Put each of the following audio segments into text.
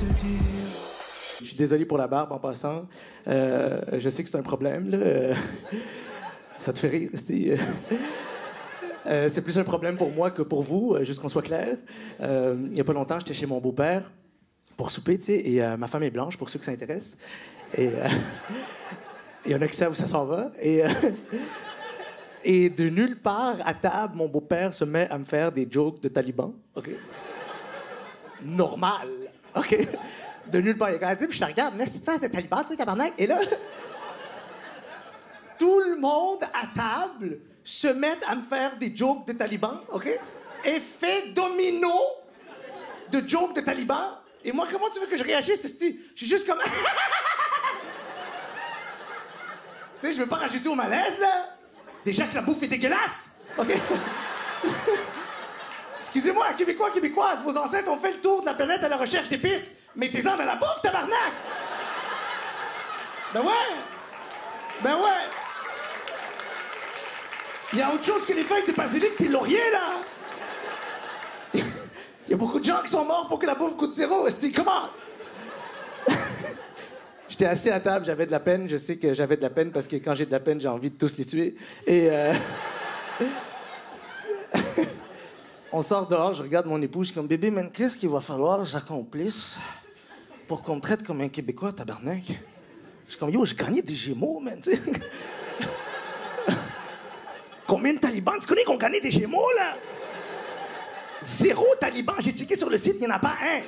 te dire. Je suis désolé pour la barbe en passant. Je sais que c'est un problème, là. Ça te fait rire, c'est plus un problème pour moi que pour vous, juste qu'on soit clair. Il y a pas longtemps, j'étais chez mon beau-père pour souper, tu sais, et ma femme est blanche, pour ceux que ça intéresse. Et il y en a qui savent où ça s'en va. Et de nulle part, à table, mon beau-père se met à me faire des jokes de talibans, OK? Normal, OK? De nulle part. Il a dit, puis je te regarde, mais c'est tu fais de talibans, toi, tabarnak? Et là, tout le monde à table se met à me faire des jokes de talibans, OK? Effet domino de jokes de talibans. Et moi, comment tu veux que je réagisse, esti? Je suis juste comme... tu sais, je veux pas rajouter au malaise, là. Déjà que la bouffe est dégueulasse, OK? Excusez-moi, Québécois, Québécoises, vos ancêtres ont fait le tour de la planète à la recherche d'épices. Mettez-en dans la bouffe, tabarnak! Ben ouais! Ben ouais! Il y a autre chose que les feuilles de basilic puis le laurier, là! Il y a beaucoup de gens qui sont morts pour que la bouffe coûte zéro. Esti, comment? J'étais assis à table, j'avais de la peine. Je sais que j'avais de la peine parce que quand j'ai de la peine, j'ai envie de tous les tuer. Et on sort dehors, je regarde mon épouse, je suis comme, bébé, man, qu'est-ce qu'il va falloir que j'accomplisse pour qu'on me traite comme un Québécois, tabarnak? Je suis comme, yo, j'ai gagné des Gémeaux, man, tu sais. Combien de talibans tu connais qui ont gagné des Gémeaux, là? 0 taliban. J'ai checké sur le site, il n'y en a pas un.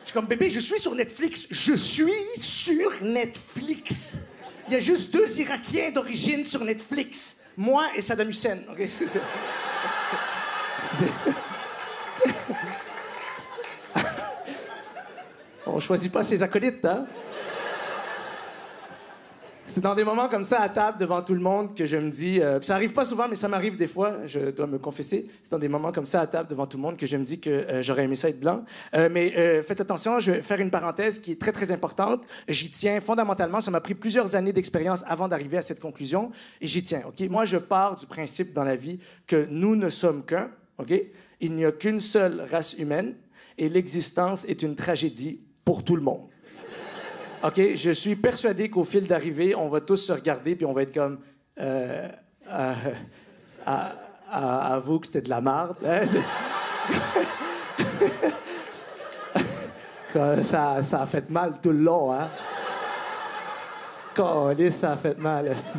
Je suis comme, bébé, je suis sur Netflix. Je suis sur Netflix. Il y a juste 2 Irakiens d'origine sur Netflix. Moi et Saddam Hussein. OK, excusez. Excusez. On choisit pas ses acolytes, hein? C'est dans des moments comme ça, à table, devant tout le monde, que je me dis... puis ça arrive pas souvent, mais ça m'arrive des fois, je dois me confesser. C'est dans des moments comme ça, à table, devant tout le monde, que je me dis que j'aurais aimé ça être blanc. Mais faites attention, je vais faire une parenthèse qui est très, très importante. J'y tiens fondamentalement. Ça m'a pris plusieurs années d'expérience avant d'arriver à cette conclusion. Et j'y tiens, OK? Moi, je pars du principe dans la vie que nous ne sommes qu'un, OK? Il n'y a qu'une seule race humaine et l'existence est une tragédie pour tout le monde. OK, je suis persuadé qu'au fil d'arrivée, on va tous se regarder puis on va être comme... avoue que c'était de la marde. Hein? ça a fait mal tout le long, hein? Calisse, ça a fait mal, esti.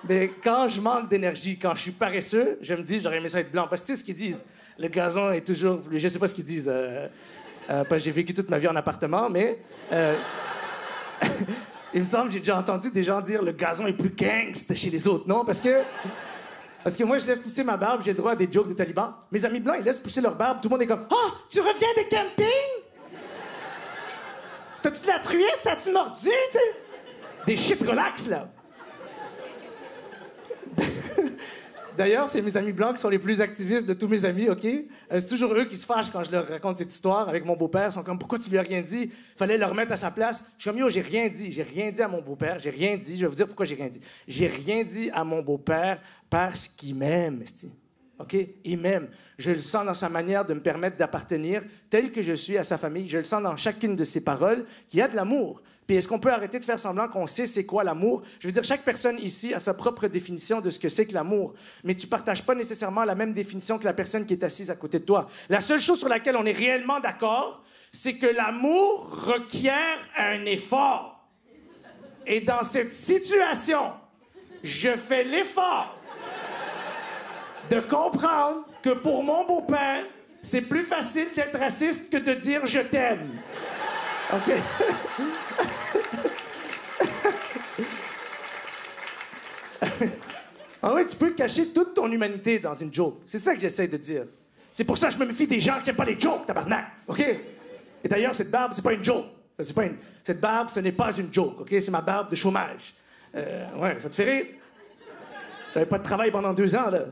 Mais quand je manque d'énergie, quand je suis paresseux, je me dis, j'aurais aimé ça être blanc. Parce que tu sais ce qu'ils disent, le gazon est toujours... Je sais pas ce qu'ils disent... parce que j'ai vécu toute ma vie en appartement, mais... il me semble que j'ai déjà entendu des gens dire le gazon est plus gangsta chez les autres, non? Parce que moi, je laisse pousser ma barbe, j'ai le droit à des jokes de talibans. Mes amis blancs, ils laissent pousser leur barbe, tout le monde est comme « Oh, tu reviens de camping? T'as-tu de la truite? T'as-tu mordu? » Tu sais? Des shit relax, là. D'ailleurs, c'est mes amis blancs qui sont les plus activistes de tous mes amis, OK? C'est toujours eux qui se fâchent quand je leur raconte cette histoire avec mon beau-père. Ils sont comme, pourquoi tu lui as rien dit? Fallait le remettre à sa place. Je suis comme, yo, j'ai rien dit à mon beau-père. J'ai rien dit. Je vais vous dire pourquoi j'ai rien dit. J'ai rien dit à mon beau-père parce qu'il m'aime, esti. OK? Il m'aime. Je le sens dans sa manière de me permettre d'appartenir tel que je suis à sa famille. Je le sens dans chacune de ses paroles qu'il y a de l'amour. Puis est-ce qu'on peut arrêter de faire semblant qu'on sait c'est quoi l'amour? Je veux dire, chaque personne ici a sa propre définition de ce que c'est que l'amour. Mais tu partages pas nécessairement la même définition que la personne qui est assise à côté de toi. La seule chose sur laquelle on est réellement d'accord, c'est que l'amour requiert un effort. Et dans cette situation, je fais l'effort de comprendre que pour mon beau-père, c'est plus facile d'être raciste que de dire « je t'aime ». OK? Ah oui, tu peux cacher toute ton humanité dans une joke. C'est ça que j'essaie de dire. C'est pour ça que je me méfie des gens qui n'aiment pas les jokes, tabarnak. OK? Et d'ailleurs, cette barbe, c'est pas une joke. Cette barbe, ce n'est pas une joke, OK? C'est ma barbe de chômage. Ouais, ça te fait rire? J'avais pas de travail pendant 2 ans, là.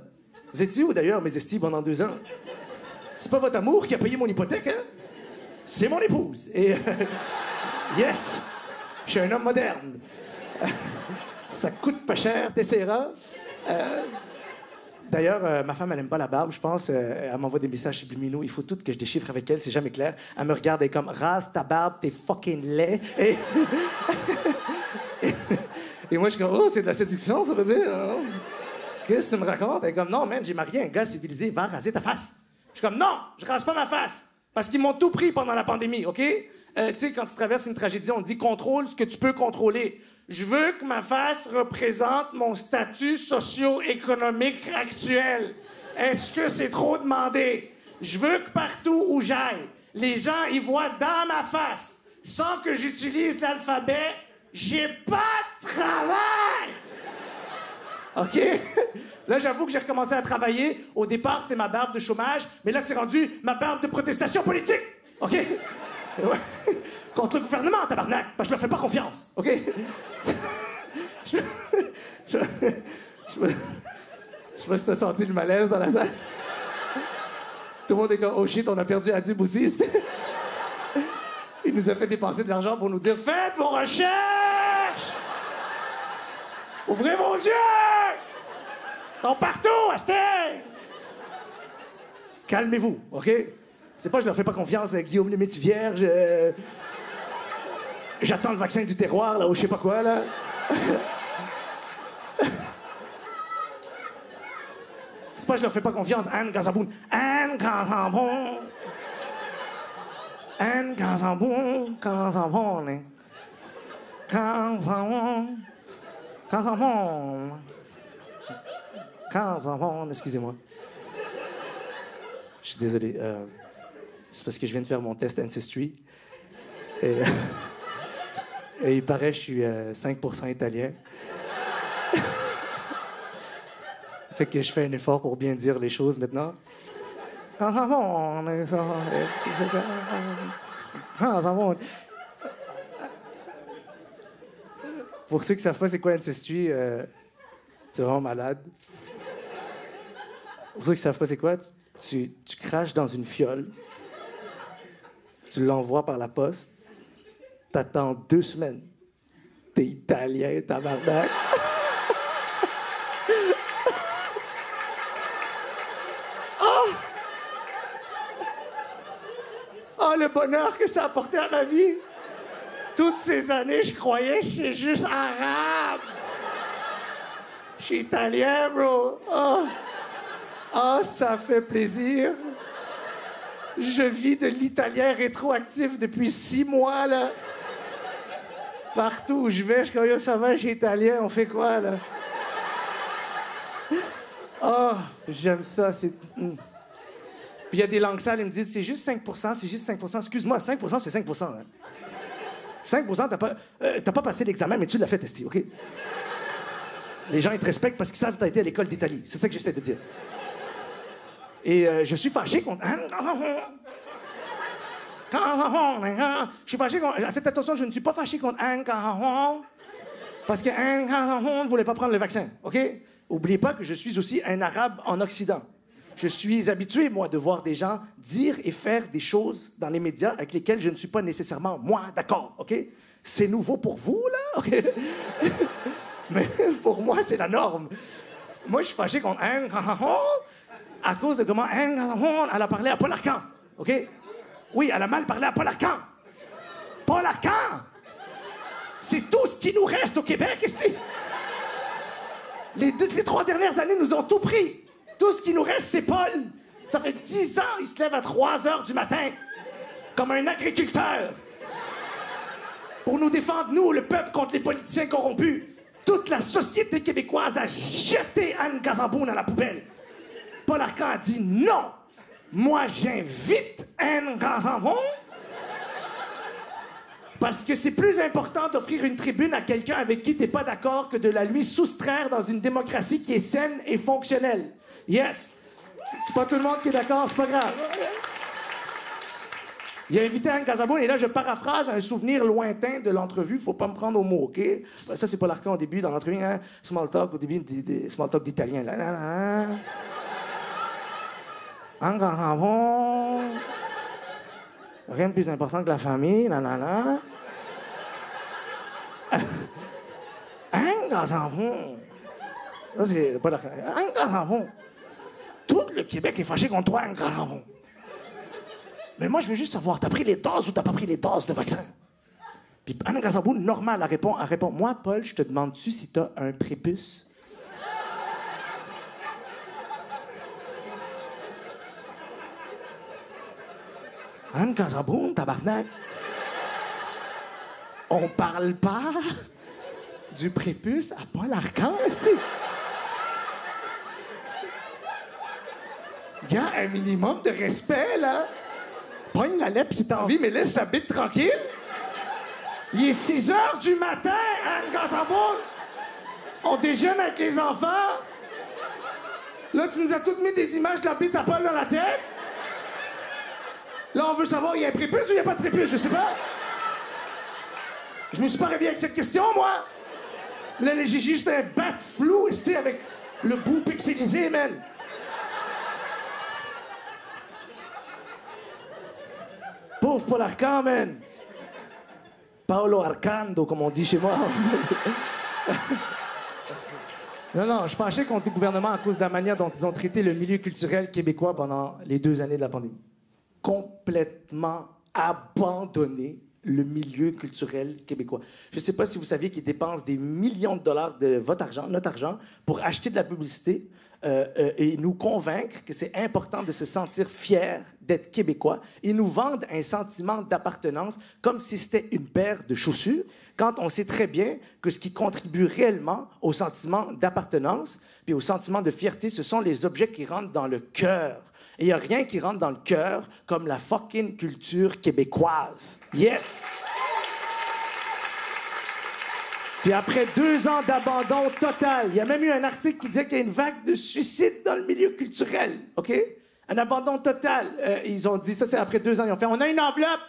Vous étiez où, d'ailleurs, mes estis, pendant 2 ans? C'est pas votre amour qui a payé mon hypothèque, hein? C'est mon épouse. Et... yes! Je suis un homme moderne. Ça coûte pas cher, t'essaieras. D'ailleurs, ma femme, elle aime pas la barbe, je pense. Elle m'envoie des messages subliminaux. Il faut tout que je déchiffre avec elle, c'est jamais clair. Elle me regarde et est comme, rase ta barbe, t'es fucking laid. Et moi, je suis comme, oh, c'est de la séduction, ça, bébé. Qu'est-ce que tu me racontes? Elle est comme, non, man, j'ai marié un gars civilisé, va raser ta face. Je suis comme, non, je rase pas ma face. Parce qu'ils m'ont tout pris pendant la pandémie, OK? Tu sais, quand tu traverses une tragédie, on dit contrôle ce que tu peux contrôler. Je veux que ma face représente mon statut socio-économique actuel. Est-ce que c'est trop demandé? Je veux que partout où j'aille, les gens y voient dans ma face, sans que j'utilise l'alphabet, j'ai pas de travail! OK? Là, j'avoue que j'ai recommencé à travailler. Au départ, c'était ma barbe de chômage, mais là, c'est rendu ma barbe de protestation politique. OK? Ouais. Contre le gouvernement, tabarnak, parce que je leur fais pas confiance. OK? Je sais pas si t'as senti le malaise dans la salle. Tout le monde est comme, oh shit, on a perdu Adib aussi. Il nous a fait dépenser de l'argent pour nous dire, faites vos recherches! Ouvrez vos yeux! Ils sont partout, Asté! Calmez-vous, OK? C'est pas que je leur fais pas confiance, Guillaume le Métis-Vierge. J'attends le vaccin du terroir, là, ou je sais pas quoi, là. C'est pas que je leur fais pas confiance, Anne Gazaboun. Anne Gazaboun. Anne Gazaboun, Gazaboun. Gazaboun. Gazaboun. Gazaboun, excusez-moi. Je suis désolé. C'est parce que je viens de faire mon test Ancestry. Et il paraît que je suis 5% italien. Fait que je fais un effort pour bien dire les choses maintenant. Pour ceux qui savent pas c'est quoi Ancestry, c'est vraiment malade. Pour ceux qui savent pas c'est quoi, tu craches dans une fiole, tu l'envoies par la poste, t'attends 2 semaines. T'es italien, tabarnak. Oh, le bonheur que ça a apporté à ma vie. Toutes ces années, je croyais que j'étais juste arabe. Je suis italien, bro. Oh, ça fait plaisir. Je vis de l'italien rétroactif depuis 6 mois, là. Partout où je vais, je suis comme, yo, ça va, je suis italien, on fait quoi, là? Oh, j'aime ça, c'est... Puis il y a des langues sales, ils me disent, c'est juste 5%, c'est juste 5%. Excuse-moi, 5%, c'est 5%. Hein. 5%, t'as pas passé l'examen, mais tu l'as fait, esti, OK? Les gens, ils te respectent parce qu'ils savent que t'as été à l'école d'Italie. C'est ça que j'essaie de dire. Et je suis fâché contre... Je suis fâché contre... Faites attention, je ne suis pas fâché contre parce que ne voulait pas prendre le vaccin, OK? Oubliez pas que je suis aussi un arabe en Occident. Je suis habitué, moi, de voir des gens dire et faire des choses dans les médias avec lesquelles je ne suis pas nécessairement, moi, d'accord, OK? C'est nouveau pour vous, là, OK? Mais pour moi, c'est la norme. Moi, je suis fâché contre à cause de comment elle a parlé à Paul Arcand, OK? Oui, elle a mal parlé à Paul Arcand. Paul Arcand! C'est tout ce qui nous reste au Québec, est-ce les 3 dernières années nous ont tout pris. Tout ce qui nous reste, c'est Paul. Ça fait 10 ans, il se lève à 3 heures du matin, comme un agriculteur, pour nous défendre, nous, le peuple, contre les politiciens corrompus. Toute la société québécoise a jeté Anne Gazaboun à la poubelle. Paul Arcand a dit non. Moi, j'invite Anne Gazaboun parce que c'est plus important d'offrir une tribune à quelqu'un avec qui t'es pas d'accord que de la lui soustraire dans une démocratie qui est saine et fonctionnelle. Yes. C'est pas tout le monde qui est d'accord, c'est pas grave. Il a invité Anne Gazaboun, et là, je paraphrase un souvenir lointain de l'entrevue. Faut pas me prendre au mot, OK? Ça, c'est pas l'arcan au début, dans l'entrevue, hein? Small talk, au début, small talk d'italien, là. Anne Gazaboun. Rien de plus important que la famille, Anne Gazaboun. Ça, c'est pas l'arcan. Anne Gazaboun. le Québec est fâché contre toi, un grand. Mais moi, je veux juste savoir, t'as pris les doses ou t'as pas pris les doses de vaccin? Puis Anne Gazabou, normal, elle répond, moi, Paul, je te demande-tu si t'as un prépuce? Anne Gazabou, tabarnak. On parle pas du prépuce à Paul Arcand, est-ce que... Il y a un minimum de respect, là. Pogne la lèpre si t'as envie, mais laisse sa bite tranquille. Il est 6 heures du matin, Anne Gazabou. On déjeune avec les enfants. Là, tu nous as toutes mis des images de la bite à Paul dans la tête. Là, on veut savoir, il y a un prépuce ou il n'y a pas de prépuce, je sais pas. Je me suis pas réveillé avec cette question, moi. Là, les Gigi, c'était un bat flou, tu avec le bout pixelisé, man. Pauvre Paul Arcand, man. Paolo Arcando, comme on dit chez moi. Non, je fâchais contre le gouvernement à cause de la manière dont ils ont traité le milieu culturel québécois pendant les 2 années de la pandémie. Complètement abandonné le milieu culturel québécois. Je ne sais pas si vous saviez qu'ils dépensent des millions de dollars de votre argent, notre argent, pour acheter de la publicité et nous convaincre que c'est important de se sentir fier d'être québécois. Ils nous vendent un sentiment d'appartenance comme si c'était une paire de chaussures, quand on sait très bien que ce qui contribue réellement au sentiment d'appartenance puis au sentiment de fierté, ce sont les objets qui rentrent dans le cœur. Et il n'y a rien qui rentre dans le cœur comme la fucking culture québécoise. Yes! Puis après 2 ans d'abandon total, il y a même eu un article qui disait qu'il y a une vague de suicides dans le milieu culturel, OK? Un abandon total. Ils ont dit, ça c'est après 2 ans, ils ont fait, on a une enveloppe.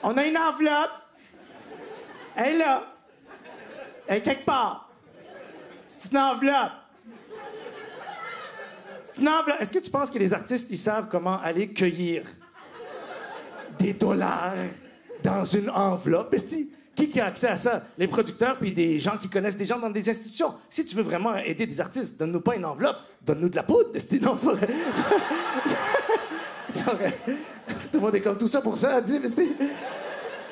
On a une enveloppe. Elle est là. Elle est quelque part. C'est une enveloppe. Est-ce que tu penses que les artistes, ils savent comment aller cueillir des dollars dans une enveloppe? Qui a accès à ça? Les producteurs puis des gens qui connaissent des gens dans des institutions. Si tu veux vraiment aider des artistes, donne-nous pas une enveloppe, donne-nous de la poudre. Non, c'est vrai. C'est vrai. Tout le monde est comme tout ça pour ça, dit,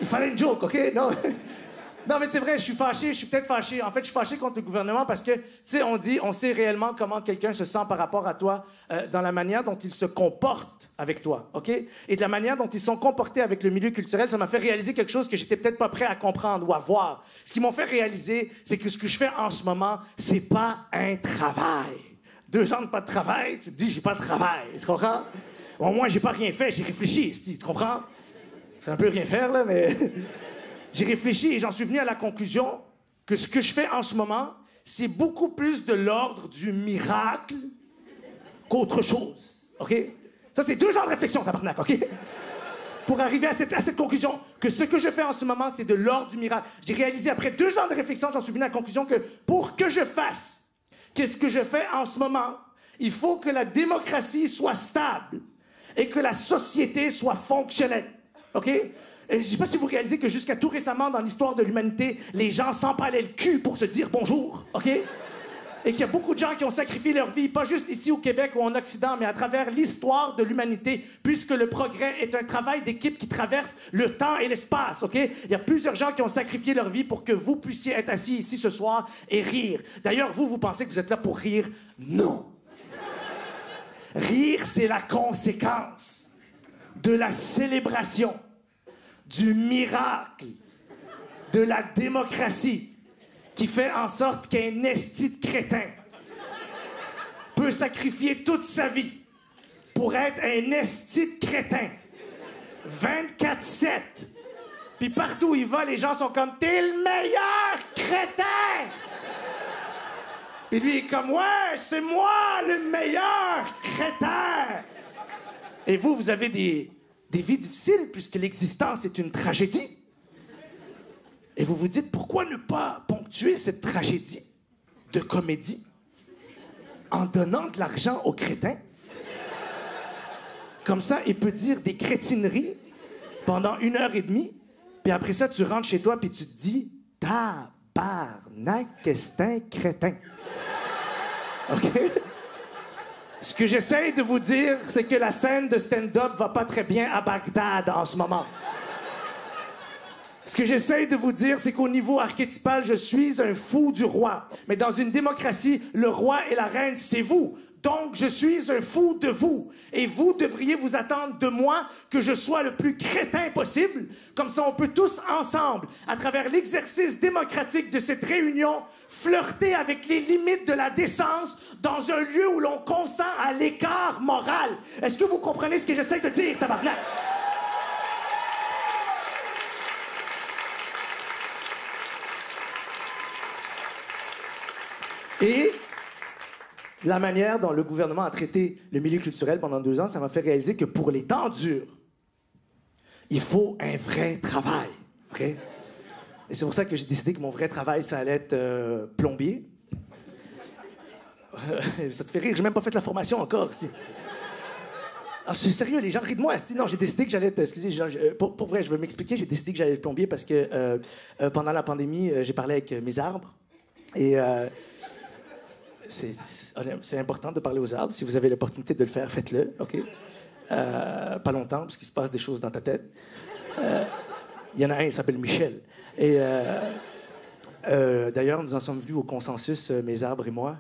il fallait une joke, OK? Non. Non, mais c'est vrai, je suis fâché, je suis peut-être fâché. En fait, je suis fâché contre le gouvernement parce que, tu sais, on sait réellement comment quelqu'un se sent par rapport à toi dans la manière dont il se comporte avec toi, OK? Et de la manière dont ils sont comportés avec le milieu culturel, ça m'a fait réaliser quelque chose que j'étais peut-être pas prêt à comprendre ou à voir. Ce qui m'a fait réaliser, c'est que ce que je fais en ce moment, c'est pas un travail. 2 ans de pas de travail, tu te dis, j'ai pas de travail, tu comprends? Au moins, j'ai pas rien fait, j'ai réfléchi, tu comprends? C'est un peu rien faire, là, mais... J'ai réfléchi et j'en suis venu à la conclusion que ce que je fais en ce moment, c'est beaucoup plus de l'ordre du miracle qu'autre chose. OK? Ça, c'est 2 ans de réflexion, tabarnak, OK? Pour arriver à cette conclusion, que ce que je fais en ce moment, c'est de l'ordre du miracle. J'ai réalisé, après 2 ans de réflexion, j'en suis venu à la conclusion que pour que je fasse qu'est-ce que je fais en ce moment, il faut que la démocratie soit stable et que la société soit fonctionnelle. OK? Et je ne sais pas si vous réalisez que jusqu'à tout récemment dans l'histoire de l'humanité, les gens s'empalaient le cul pour se dire bonjour, OK? Et qu'il y a beaucoup de gens qui ont sacrifié leur vie, pas juste ici au Québec ou en Occident, mais à travers l'histoire de l'humanité, puisque le progrès est un travail d'équipe qui traverse le temps et l'espace, OK? Il y a plusieurs gens qui ont sacrifié leur vie pour que vous puissiez être assis ici ce soir et rire. D'ailleurs, vous pensez que vous êtes là pour rire? Non. Rire, c'est la conséquence de la célébration du miracle de la démocratie qui fait en sorte qu'un esti de crétin peut sacrifier toute sa vie pour être un esti de crétin 24/7. Puis partout où il va, les gens sont comme « T'es le meilleur crétin! » Puis lui il est comme « Ouais, c'est moi le meilleur crétin! » Et vous avez des vies difficiles, puisque l'existence est une tragédie. Et vous vous dites, pourquoi ne pas ponctuer cette tragédie de comédie en donnant de l'argent aux crétins? Comme ça, il peut dire des crétineries pendant 1h30, puis après ça, tu rentres chez toi, puis tu te dis, tabarnak, qu'est-ce qu'un crétin? OK? Ce que j'essaye de vous dire, c'est que la scène de stand-up va pas très bien à Bagdad en ce moment. Ce que j'essaye de vous dire, c'est qu'au niveau archétypal, je suis un fou du roi. Mais dans une démocratie, le roi et la reine, c'est vous. Donc, je suis un fou de vous. Et vous devriez vous attendre de moi que je sois le plus crétin possible. Comme ça, on peut tous ensemble, à travers l'exercice démocratique de cette réunion, flirter avec les limites de la décence dans un lieu où l'on consent à l'écart moral. Est-ce que vous comprenez ce que j'essaie de dire, tabarnak? Et la manière dont le gouvernement a traité le milieu culturel pendant 2 ans, ça m'a fait réaliser que pour les temps durs, il faut un vrai travail. OK? Et c'est pour ça que j'ai décidé que mon vrai travail, ça allait être plombier. Ça te fait rire, j'ai même pas fait la formation encore. Ah, c'est sérieux, les gens rient de moi. Non, j'ai décidé que j'allais être... Excusez, pour vrai, je veux m'expliquer. J'ai décidé que j'allais être plombier parce que pendant la pandémie, j'ai parlé avec mes arbres. Et... c'est important de parler aux arbres. Si vous avez l'opportunité de le faire, faites-le, OK? Pas longtemps, parce qu'il se passe des choses dans ta tête. Il y en a un, il s'appelle Michel. Et d'ailleurs, nous en sommes venus au consensus, mes arbres et moi.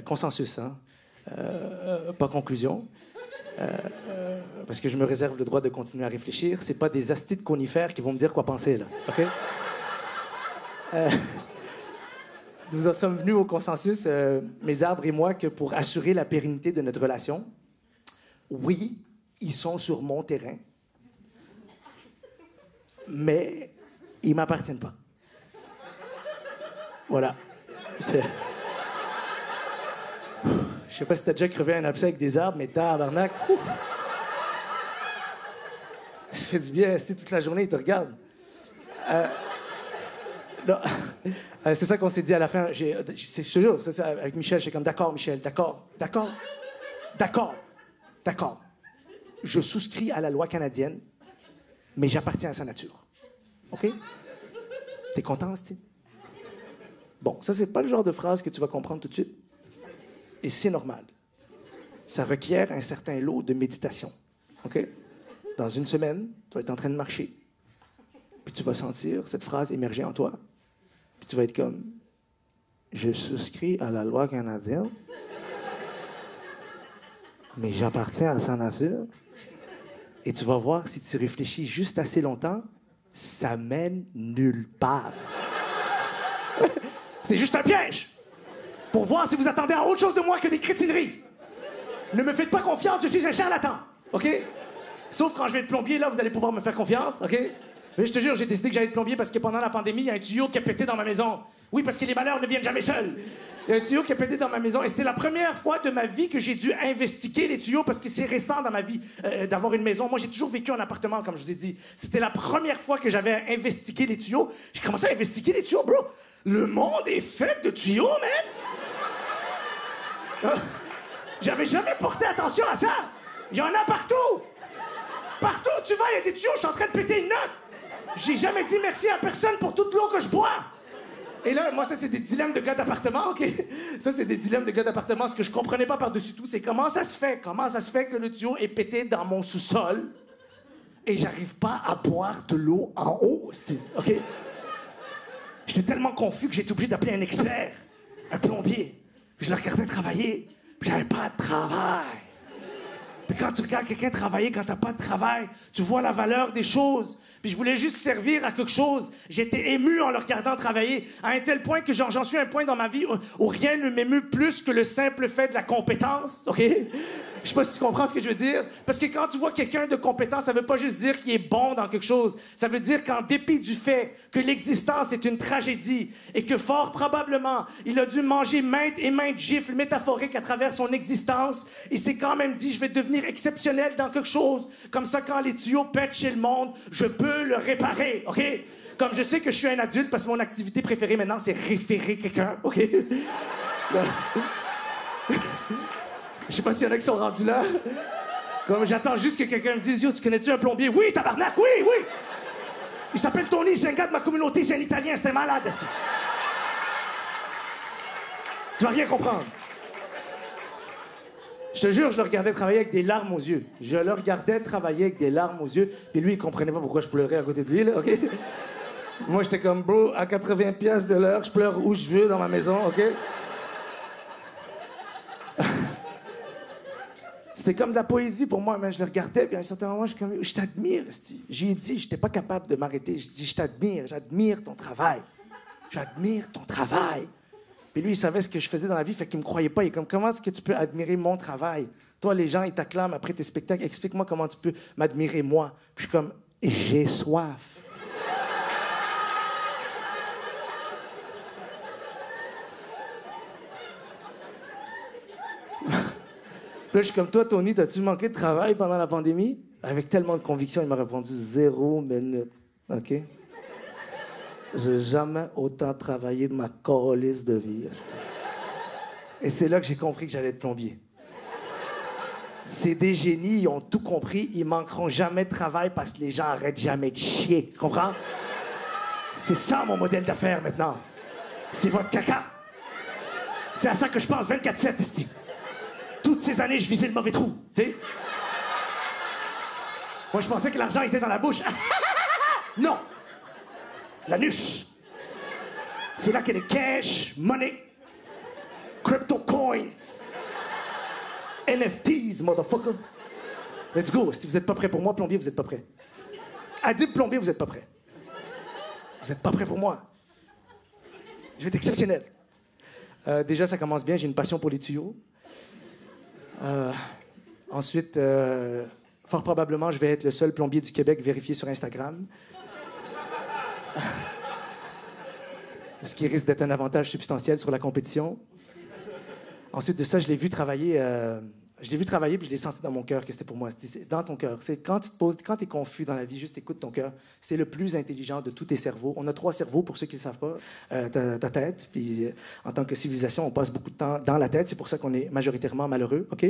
Consensus, hein? Pas conclusion. Parce que je me réserve le droit de continuer à réfléchir. C'est pas des astis de conifères qui vont me dire quoi penser, là, OK? Nous en sommes venus au consensus, mes arbres et moi, que pour assurer la pérennité de notre relation, oui, ils sont sur mon terrain, mais ils m'appartiennent pas. Voilà. Je sais pas si t'as déjà crevé un abcès avec des arbres, mais tabarnak. Ça fait du bien, toute la journée, ils te regardent. Non. C'est ça qu'on s'est dit à la fin. Je te jure, c'est ça, avec Michel, j'étais comme d'accord, Michel, d'accord. Je souscris à la loi canadienne, mais j'appartiens à sa nature. OK? T'es content, Steve? Bon, ça, c'est pas le genre de phrase que tu vas comprendre tout de suite. Et c'est normal. Ça requiert un certain lot de méditation. OK? Dans une semaine, tu vas être en train de marcher. Puis tu vas sentir cette phrase émerger en toi. Puis tu vas être comme... Je souscris à la loi canadienne, mais j'appartiens à sa nature. Et tu vas voir, si tu réfléchis juste assez longtemps, ça mène nulle part. C'est juste un piège pour voir si vous attendez à autre chose de moi que des crétineries. Ne me faites pas confiance, je suis un charlatan, OK? Sauf quand je vais être plombier, là, vous allez pouvoir me faire confiance, OK? Mais je te jure, j'ai décidé que j'allais être plombier parce que pendant la pandémie, il y a un tuyau qui a pété dans ma maison. Oui, parce que les malheurs ne viennent jamais seuls. Il y a un tuyau qui a pété dans ma maison et c'était la première fois de ma vie que j'ai dû investiguer les tuyaux parce que c'est récent dans ma vie d'avoir une maison. Moi, j'ai toujours vécu en appartement, comme je vous ai dit. C'était la première fois que j'avais investigué les tuyaux. J'ai commencé à investiguer les tuyaux, bro. Le monde est fait de tuyaux, man! J'avais jamais porté attention à ça. Il y en a partout. Partout où tu vas, il y a des tuyaux. Je suis en train de péter une note. J'ai jamais dit merci à personne pour toute l'eau que je bois. Et là, moi, ça, c'est des dilemmes de gars d'appartement, OK? Ça, c'est des dilemmes de gars d'appartement. Ce que je comprenais pas par-dessus tout, c'est comment ça se fait que le tuyau est pété dans mon sous-sol et j'arrive pas à boire de l'eau en haut, OK? J'étais tellement confus que j'ai été obligé d'appeler un expert, un plombier. Puis je le regardais travailler, puis j'avais pas de travail. Puis quand tu regardes quelqu'un travailler, quand t'as pas de travail, tu vois la valeur des choses. Puis je voulais juste servir à quelque chose. J'étais ému en le regardant travailler, à un tel point que j'en suis à un point dans ma vie où rien ne m'émeut plus que le simple fait de la compétence, OK? Je sais pas si tu comprends ce que je veux dire. Parce que quand tu vois quelqu'un de compétent, ça veut pas juste dire qu'il est bon dans quelque chose. Ça veut dire qu'en dépit du fait que l'existence est une tragédie et que fort probablement, il a dû manger maintes et maintes gifles métaphoriques à travers son existence, il s'est quand même dit, je vais devenir exceptionnel dans quelque chose. Comme ça, quand les tuyaux pètent chez le monde, je peux le réparer, OK? Comme je sais que je suis un adulte parce que mon activité préférée maintenant, c'est référer quelqu'un, OK? Je sais pas s'il y en a qui sont rendus là. Comme j'attends juste que quelqu'un me dise, yo, tu connais-tu un plombier? Oui, tabarnak, oui, oui! Il s'appelle Tony, c'est un gars de ma communauté, c'est un Italien, c'était malade, esti. Tu vas rien comprendre. Je te jure, je le regardais travailler avec des larmes aux yeux. Je le regardais travailler avec des larmes aux yeux. Puis lui, il comprenait pas pourquoi je pleurais à côté de lui, là, OK? Moi, j'étais comme, bro, à 80 piastres de l'heure, je pleure où je veux dans ma maison, OK? C'était comme de la poésie pour moi, mais je le regardais, puis à un certain moment, je t'admire, esti. J'ai dit, j'étais pas capable de m'arrêter. Je dis, je t'admire, j'admire ton travail. J'admire ton travail. Puis lui, il savait ce que je faisais dans la vie, fait qu'il me croyait pas. Il est comme, comment est-ce que tu peux admirer mon travail? Toi, les gens, ils t'acclament après tes spectacles. Explique-moi comment tu peux m'admirer, moi. Puis je suis comme, j'ai soif. Puis là, je suis comme, toi, Tony, t'as-tu manqué de travail pendant la pandémie? Avec tellement de conviction, il m'a répondu 0 minute. OK? J'ai jamais autant travaillé de ma calisse de vie. Et c'est là que j'ai compris que j'allais être plombier. C'est des génies, ils ont tout compris. Ils manqueront jamais de travail parce que les gens arrêtent jamais de chier. Tu comprends? C'est ça, mon modèle d'affaires, maintenant. C'est votre caca. C'est à ça que je pense 24/7, esti. Toutes ces années, je visais le mauvais trou, tu sais. Moi, je pensais que l'argent était dans la bouche. Non! L'anus. C'est là qu'il y a les cash, money, crypto coins, NFTs, motherfucker. Let's go. Si vous n'êtes pas prêt pour moi, plombier, vous n'êtes pas prêt. Adib, plombier, vous n'êtes pas prêt. Vous n'êtes pas prêt pour moi. Je vais être exceptionnel. Déjà, ça commence bien. J'ai une passion pour les tuyaux. Ensuite, fort probablement, je vais être le seul plombier du Québec vérifié sur Instagram. Ce qui risque d'être un avantage substantiel sur la compétition. Ensuite de ça, je l'ai vu travailler puis je l'ai senti dans mon cœur que c'était pour moi. C'est dans ton cœur. C'est quand tu te poses, quand tu es confus dans la vie, juste écoute ton cœur. C'est le plus intelligent de tous tes cerveaux. On a 3 cerveaux, pour ceux qui ne savent pas. Ta tête, puis en tant que civilisation, on passe beaucoup de temps dans la tête. C'est pour ça qu'on est majoritairement malheureux, OK?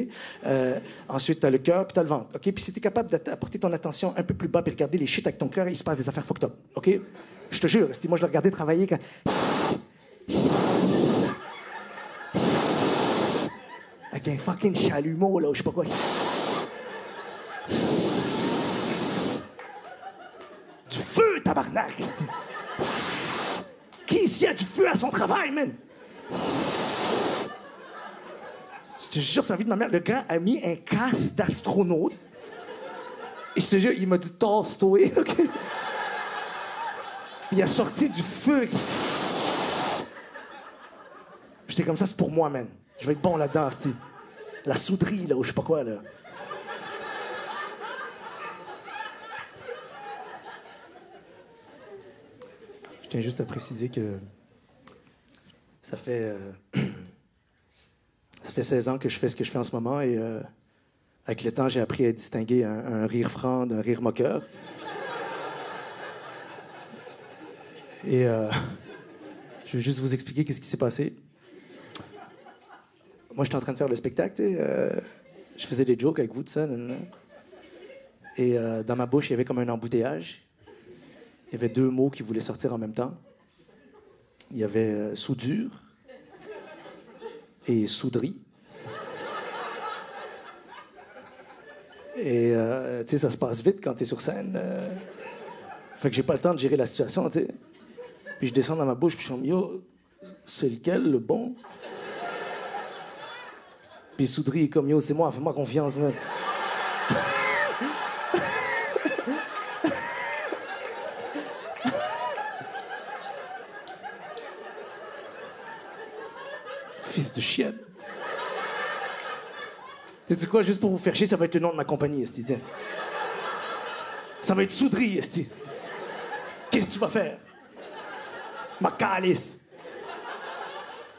Ensuite, tu as le cœur, puis tu as le ventre, OK? Puis si tu es capable d'apporter ton attention un peu plus bas puis regarder les shit avec ton cœur, il se passe des affaires fucked up, OK? Je te jure, moi, je le regardais travailler quand... Avec un fucking chalumeau, là, ou je sais pas quoi. Du feu, tabarnak! Qui ici a du feu à son travail, man? Je te jure, c'est la vie de ma mère. Le gars a mis un casque d'astronaute. Et je te jure, il m'a dit « Tosse-toi », OK? Il a sorti du feu. J'étais comme ça, c'est pour moi, man. Je vais être bon là-dedans, c'ti. La souderie, là, ou je sais pas quoi, là. Je tiens juste à préciser que ça fait 16 ans que je fais ce que je fais en ce moment et avec le temps, j'ai appris à distinguer un rire franc d'un rire moqueur. Et je vais juste vous expliquer qu'est-ce qui s'est passé. Moi, j'étais en train de faire le spectacle, je faisais des jokes avec vous, tout ça. Et dans ma bouche, il y avait comme un embouteillage. Il y avait 2 mots qui voulaient sortir en même temps. Il y avait soudure et souderie. Et tu sais, ça se passe vite quand t'es sur scène. Fait que j'ai pas le temps de gérer la situation, tu sais. Puis je descends dans ma bouche, puis je suis comme, yo, c'est lequel, le bon? Puis souderie est comme, yo, c'est moi, fais-moi confiance, man. Fils de chienne. Tu sais quoi, juste pour vous faire chier, ça va être le nom de ma compagnie, esti, tiens. Ça va être souderie, esti. Qu'est-ce que tu vas faire? Ma calice.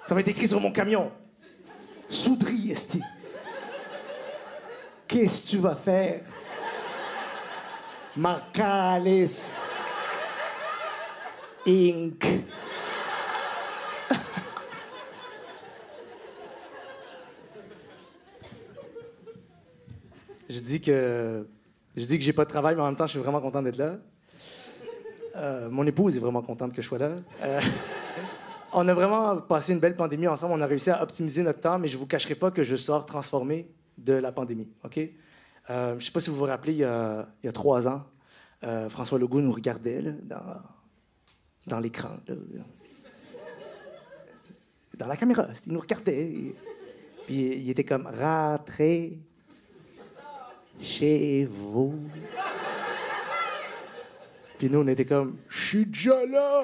Ça va être écrit sur mon camion. Souderie, esti. Qu'est-ce que tu vas faire? Ma calice. Inc. Je dis que j'ai pas de travail, mais en même temps, je suis vraiment content d'être là. Mon épouse est vraiment contente que je sois là. On a vraiment passé une belle pandémie ensemble. On a réussi à optimiser notre temps, mais je vous cacherai pas que je sors transformé. de la pandémie, OK? Je ne sais pas si vous vous rappelez, il y a 3 ans, François Legault nous regardait là, dans l'écran, là, dans la caméra. Il nous regardait. Puis il était comme « Rentrez chez vous. » Puis nous, on était comme « Je suis déjà là. »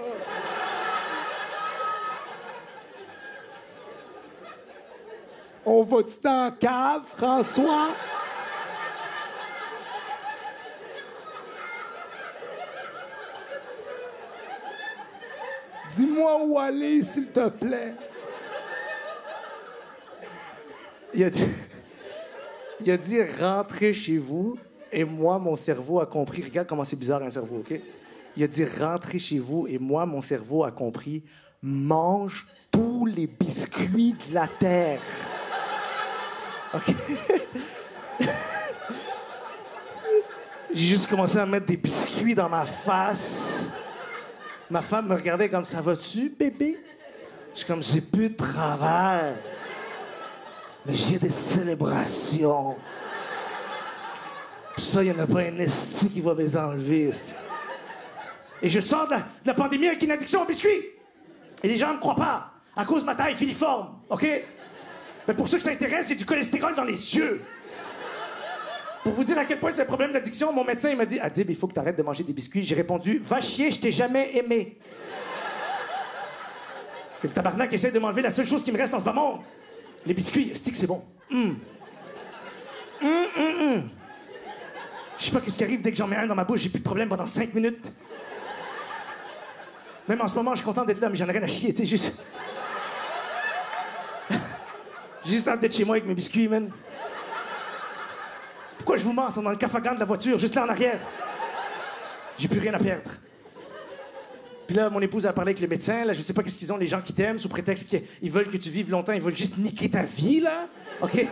On va-tu dans la cave, François? Dis-moi où aller, s'il te plaît. Il a dit rentrez chez vous. Et moi, mon cerveau a compris. Regarde comment c'est bizarre un cerveau, OK? Il a dit rentrez chez vous. Et moi, mon cerveau a compris mange tous les biscuits de la terre. OK? J'ai juste commencé à mettre des biscuits dans ma face. Ma femme me regardait comme ça va-tu, bébé? Je suis comme j'ai plus de travail. Mais j'ai des célébrations. Puis ça, il n'y en a pas un esti qui va me les enlever. Esti. Et je sors de la pandémie avec une addiction aux biscuits. Et les gens ne me croient pas. À cause de ma taille filiforme, OK? Mais pour ceux que ça intéresse, j'ai du cholestérol dans les yeux. Pour vous dire à quel point c'est un problème d'addiction, mon médecin il m'a dit « Adib, il faut que tu arrêtes de manger des biscuits. » J'ai répondu « Va chier, je t'ai jamais aimé. » Que le tabarnak essaie de m'enlever la seule chose qui me reste dans ce bas monde. Les biscuits, stick, c'est bon. Je sais pas qu'est-ce qui arrive dès que j'en mets un dans ma bouche, j'ai plus de problème pendant 5 minutes. Même en ce moment, je suis content d'être là, mais j'en ai rien à chier, tu sais, juste... J'ai juste hâte d'être chez moi avec mes biscuits, man. Pourquoi je vous mens? Ils sont dans le cafagan de la voiture, juste là en arrière. J'ai plus rien à perdre. Puis là, mon épouse a parlé avec le médecin. Là, je sais pas qu'est-ce qu'ils ont, les gens qui t'aiment, sous prétexte qu'ils veulent que tu vives longtemps. Ils veulent juste niquer ta vie, là. OK?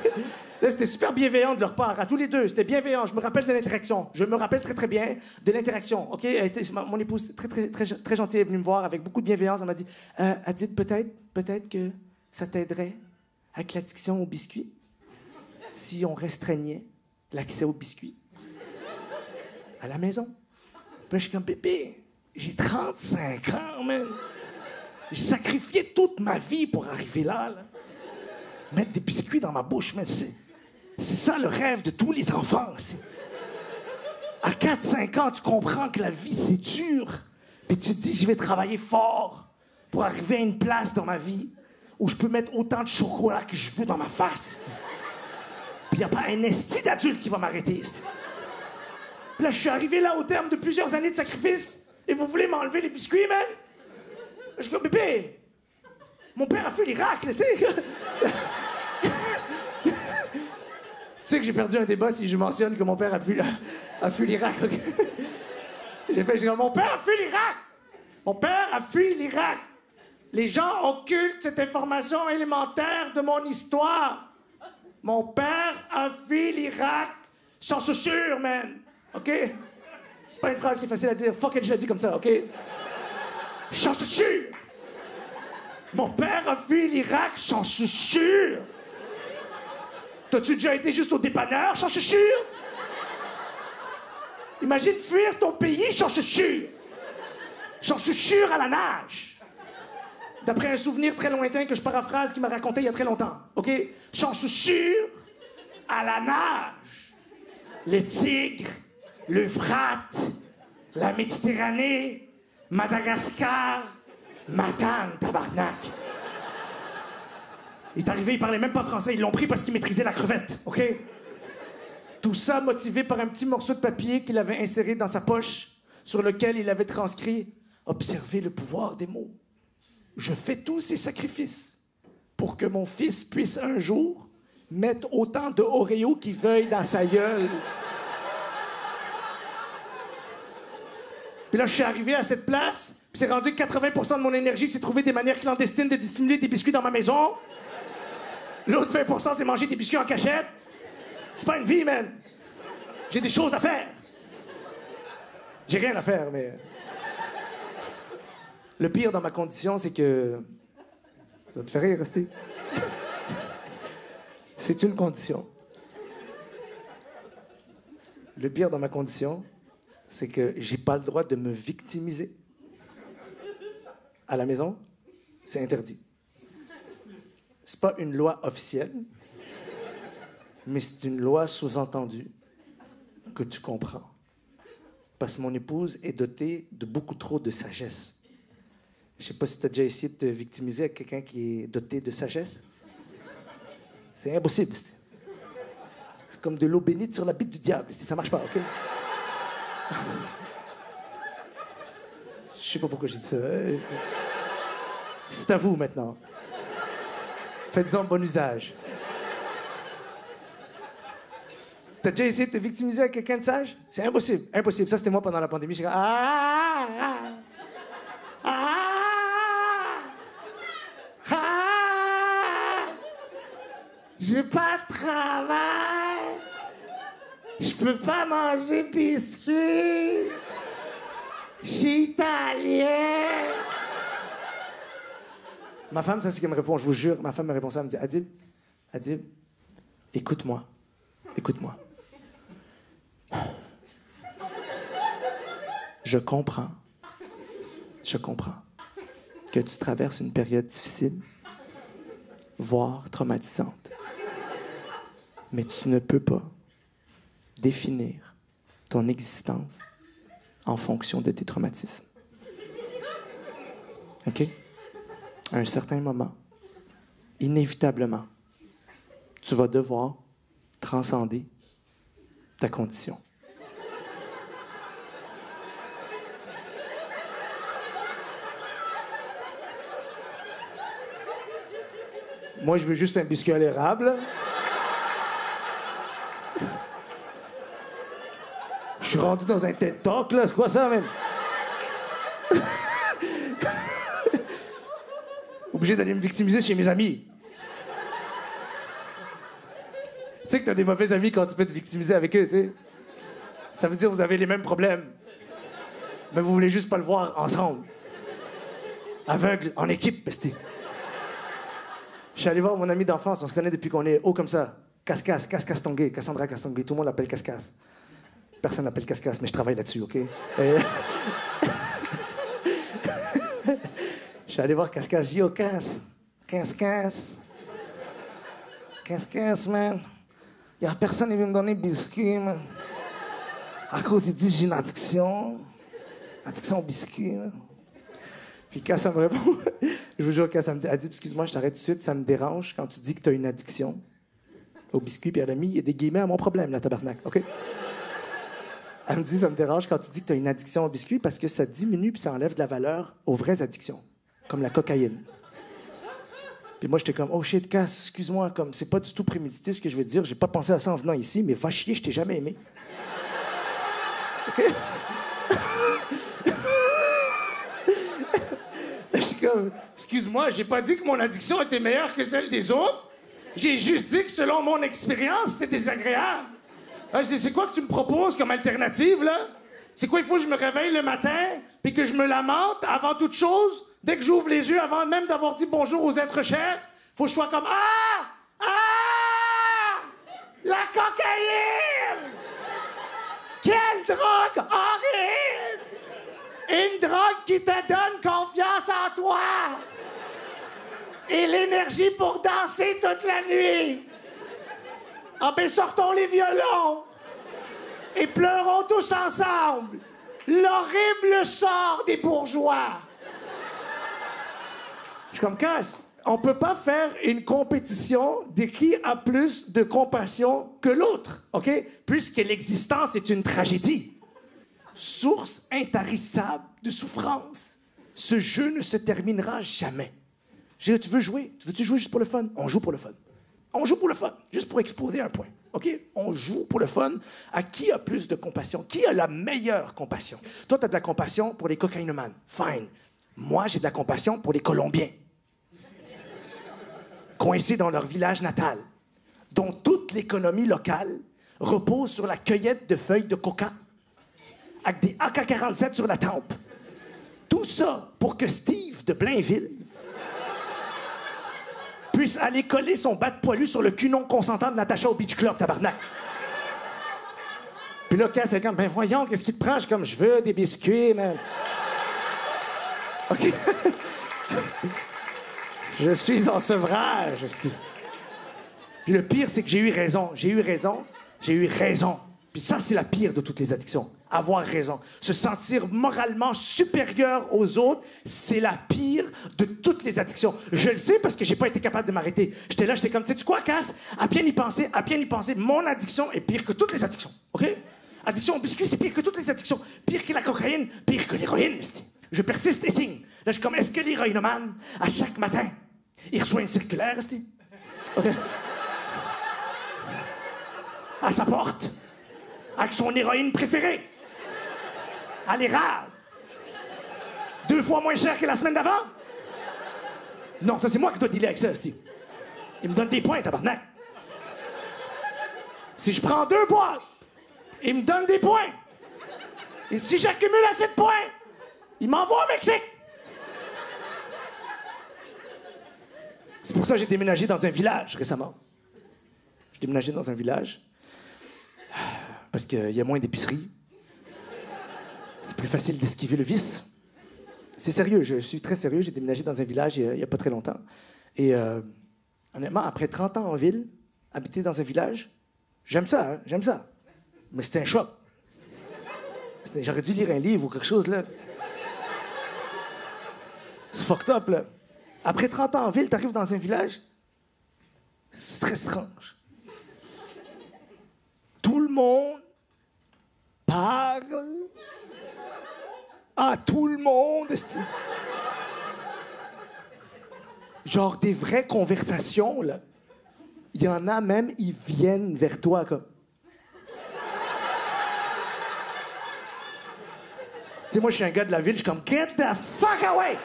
Là, c'était super bienveillant de leur part, à tous les deux. C'était bienveillant. Je me rappelle de l'interaction. Je me rappelle très, très bien de l'interaction. OK? Mon épouse, très, très, très, très gentille, est venue me voir avec beaucoup de bienveillance. Elle m'a dit, Adib, peut-être que ça t'aiderait avec l'addiction aux biscuits si on restreignait l'accès aux biscuits à la maison. Puis là, je suis comme, bébé, j'ai 35 ans, man. J'ai sacrifié toute ma vie pour arriver là. Mettre des biscuits dans ma bouche, man, c'est ça le rêve de tous les enfants. À 4-5 ans, tu comprends que la vie, c'est dur. Puis tu te dis, je vais travailler fort pour arriver à une place dans ma vie où je peux mettre autant de chocolat que je veux dans ma face. Puis il n'y a pas un esti d'adulte qui va m'arrêter. Puis là, je suis arrivé là au terme de plusieurs années de sacrifice et vous voulez m'enlever les biscuits, man? Je dis, bébé, mon père a fait l'Irak, tu sais. Tu sais que j'ai perdu un débat si je mentionne que mon père a fui l'Irak. Okay? J'ai fait, mon père a fui l'Irak! Mon père a fui l'Irak! Les gens occultent cette information élémentaire de mon histoire. Mon père a fui l'Irak sans chaussures, man. OK? C'est pas une phrase qui est facile à dire. Fuck it, je l'ai dit comme ça, OK? Sans chaussures! Mon père a fui l'Irak sans chaussures! T'as-tu déjà été juste au dépanneur sans chaussures? Imagine fuir ton pays sans chaussures! Sans chaussures à la nage! D'après un souvenir très lointain que je paraphrase qui m'a raconté il y a très longtemps, OK? Sans chaussures à la nage. Les tigres, l'Euphrate, la Méditerranée, Madagascar, Matane, tabarnak. Il est arrivé, il parlait même pas français, ils l'ont pris parce qu'il maîtrisait la crevette, OK? Tout ça motivé par un petit morceau de papier qu'il avait inséré dans sa poche, sur lequel il avait transcrit « Observez le pouvoir des mots. Je fais tous ces sacrifices pour que mon fils puisse un jour mettre autant de Oreo qu'il veuille dans sa gueule. » Puis là, je suis arrivé à cette place, puis c'est rendu que 80% de mon énergie, c'est trouver des manières clandestines de dissimuler des biscuits dans ma maison. L'autre 20%, c'est manger des biscuits en cachette. C'est pas une vie, man. J'ai des choses à faire. J'ai rien à faire, mais... Le pire dans ma condition, c'est que... Ça te fait rire, rester. C'est une condition. Le pire dans ma condition, c'est que j'ai pas le droit de me victimiser. À la maison, c'est interdit. C'est pas une loi officielle, mais c'est une loi sous-entendue que tu comprends. Parce que mon épouse est dotée de beaucoup trop de sagesse. Je sais pas si tu as déjà essayé de te victimiser avec quelqu'un qui est doté de sagesse. C'est impossible. C'est comme de l'eau bénite sur la bite du diable. Ça marche pas, OK? Je sais pas pourquoi j'ai dit ça. C'est à vous maintenant. Faites-en bon usage. T'as déjà essayé de te victimiser avec quelqu'un de sage? C'est impossible, impossible. Ça, c'était moi pendant la pandémie. J'étais comme... J'ai pas de travail. Je peux pas manger biscuits. Je suis italien. Ma femme, ça, c'est ce qu'elle me répond, je vous jure. Ma femme me répond ça, elle me dit, Adib, écoute-moi. Écoute-moi. Je comprends que tu traverses une période difficile, voire traumatisante. Mais tu ne peux pas définir ton existence en fonction de tes traumatismes. OK? À un certain moment, inévitablement, tu vas devoir transcender ta condition. Moi, je veux juste un biscuit à l'érable. Je suis rendu dans un TED Talk, là. C'est quoi ça, man? Obligé d'aller me victimiser chez mes amis. Tu sais que t'as des mauvais amis quand tu peux te victimiser avec eux, tu sais. Ça veut dire que vous avez les mêmes problèmes. Mais vous voulez juste pas le voir ensemble. Aveugle, en équipe, bestie. Je suis allé voir mon ami d'enfance, on se connaît depuis qu'on est haut comme ça. Cascas Tongué, Cassandra Castonguay, tout le monde l'appelle Cascas. Personne l'appelle Cascas, mais je travaille là-dessus, OK? Je suis allé voir Cascas, j'ai dit, oh, Cascas, man. Il y a personne qui veut me donner biscuit, man. À cause, il dit, j'ai une addiction au biscuit, man. Puis Cass, ça me répond, je vous jure, Cass, ça me dit, Adib, excuse-moi, je t'arrête tout de suite, ça me dérange quand tu dis que tu as une addiction au biscuit, puis elle a mis, il y a des guillemets à mon problème, là, tabarnak, OK? Elle me dit, ça me dérange quand tu dis que tu as une addiction au biscuit parce que ça diminue puis ça enlève de la valeur aux vraies addictions, comme la cocaïne. Puis moi, j'étais comme, oh shit, Cass, excuse-moi, comme, c'est pas du tout prémédité ce que je veux te dire, j'ai pas pensé à ça en venant ici, mais va chier, je t'ai jamais aimé. OK? Comme, excuse-moi, j'ai pas dit que mon addiction était meilleure que celle des autres. J'ai juste dit que selon mon expérience, c'était désagréable. C'est quoi que tu me proposes comme alternative, là? C'est quoi, il faut que je me réveille le matin puis que je me lamente avant toute chose? Dès que j'ouvre les yeux, avant même d'avoir dit bonjour aux êtres chers, faut que je sois comme la cocaïne! Quelle drogue horrible! Une drogue qui te donne confiance en toi et l'énergie pour danser toute la nuit. Ah ben, sortons les violons et pleurons tous ensemble l'horrible sort des bourgeois. Je suis comme, Cass, on peut pas faire une compétition de qui a plus de compassion que l'autre, OK? Puisque l'existence est une tragédie. Source intarissable de souffrance. Ce jeu ne se terminera jamais. Tu veux jouer? Veux-tu jouer juste pour le fun? On joue pour le fun. On joue pour le fun, juste pour exposer un point. OK? On joue pour le fun. À qui a plus de compassion? Qui a la meilleure compassion? Toi, tu as de la compassion pour les cocaïnomanes. Fine. Moi, j'ai de la compassion pour les Colombiens. Coincés dans leur village natal, dont toute l'économie locale repose sur la cueillette de feuilles de coca, avec des AK-47 sur la tempe. Tout ça pour que Steve de Blainville puisse aller coller son bat de poilu sur le cul non consentant de Natacha au Beach Club, tabarnak. Puis là, Cass est comme, ben voyons, qu'est-ce qui te prend? Je suis comme, je veux des biscuits, man. OK. Je suis en sevrage. Puis le pire, c'est que j'ai eu raison. J'ai eu raison. Puis ça, c'est la pire de toutes les addictions. Avoir raison. Se sentir moralement supérieur aux autres, c'est la pire de toutes les addictions. Je le sais parce que j'ai pas été capable de m'arrêter. J'étais comme, sais-tu quoi, Cass? À bien y penser, mon addiction est pire que toutes les addictions. OK? Addiction au biscuit, c'est pire que toutes les addictions. Pire que la cocaïne, pire que l'héroïne, esti. Je persiste et signe. Là, je suis comme, est-ce que l'héroïnomane, à chaque matin, il reçoit une circulaire, esti? OK? À sa porte, avec son héroïne préférée. Elle est rare. 2 fois moins cher que la semaine d'avant? Non, ça, c'est moi qui dois dealer avec ça, esti. Il me donne des points, tabarnak. Si je prends 2 boîtes, il me donne des points. Et si j'accumule assez de points, il m'envoie au Mexique. C'est pour ça que j'ai déménagé dans un village récemment. J'ai déménagé dans un village parce qu'il y a moins d'épiceries. C'est plus facile d'esquiver le vice. C'est sérieux, je suis très sérieux. J'ai déménagé dans un village il y a pas très longtemps. Et honnêtement, après 30 ans en ville, habiter dans un village, j'aime ça, hein, j'aime ça. Mais c'était un choc. J'aurais dû lire un livre ou quelque chose, là. C'est fucked up, là. Après 30 ans en ville, t'arrives dans un village, c'est très étrange. Tout le monde parle à tout le monde. Genre des vraies conversations, là. Il y en a même, ils viennent vers toi, comme... Tu sais, moi, je suis un gars de la ville, je suis comme, get the fuck away!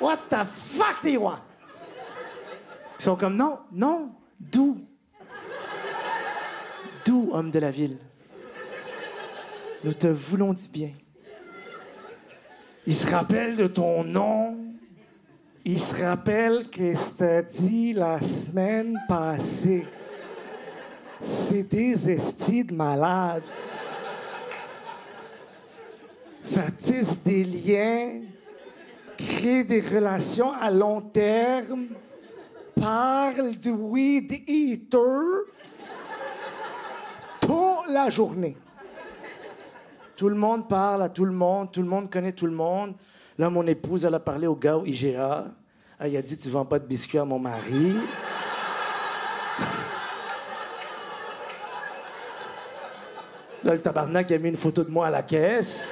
What the fuck do you want? Ils sont comme, non, doux, homme de la ville. Nous te voulons du bien. Il se rappelle de ton nom. Il se rappelle que c'était dit la semaine passée. C'est des estis de malades. Ça tisse des liens, crée des relations à long terme, parle de weed eater toute la journée. Tout le monde parle à tout le monde connaît tout le monde. Là, mon épouse, elle a parlé au gars au IGA. Elle a dit, tu vends pas de biscuits à mon mari. Là, le tabarnak, il a mis une photo de moi à la caisse.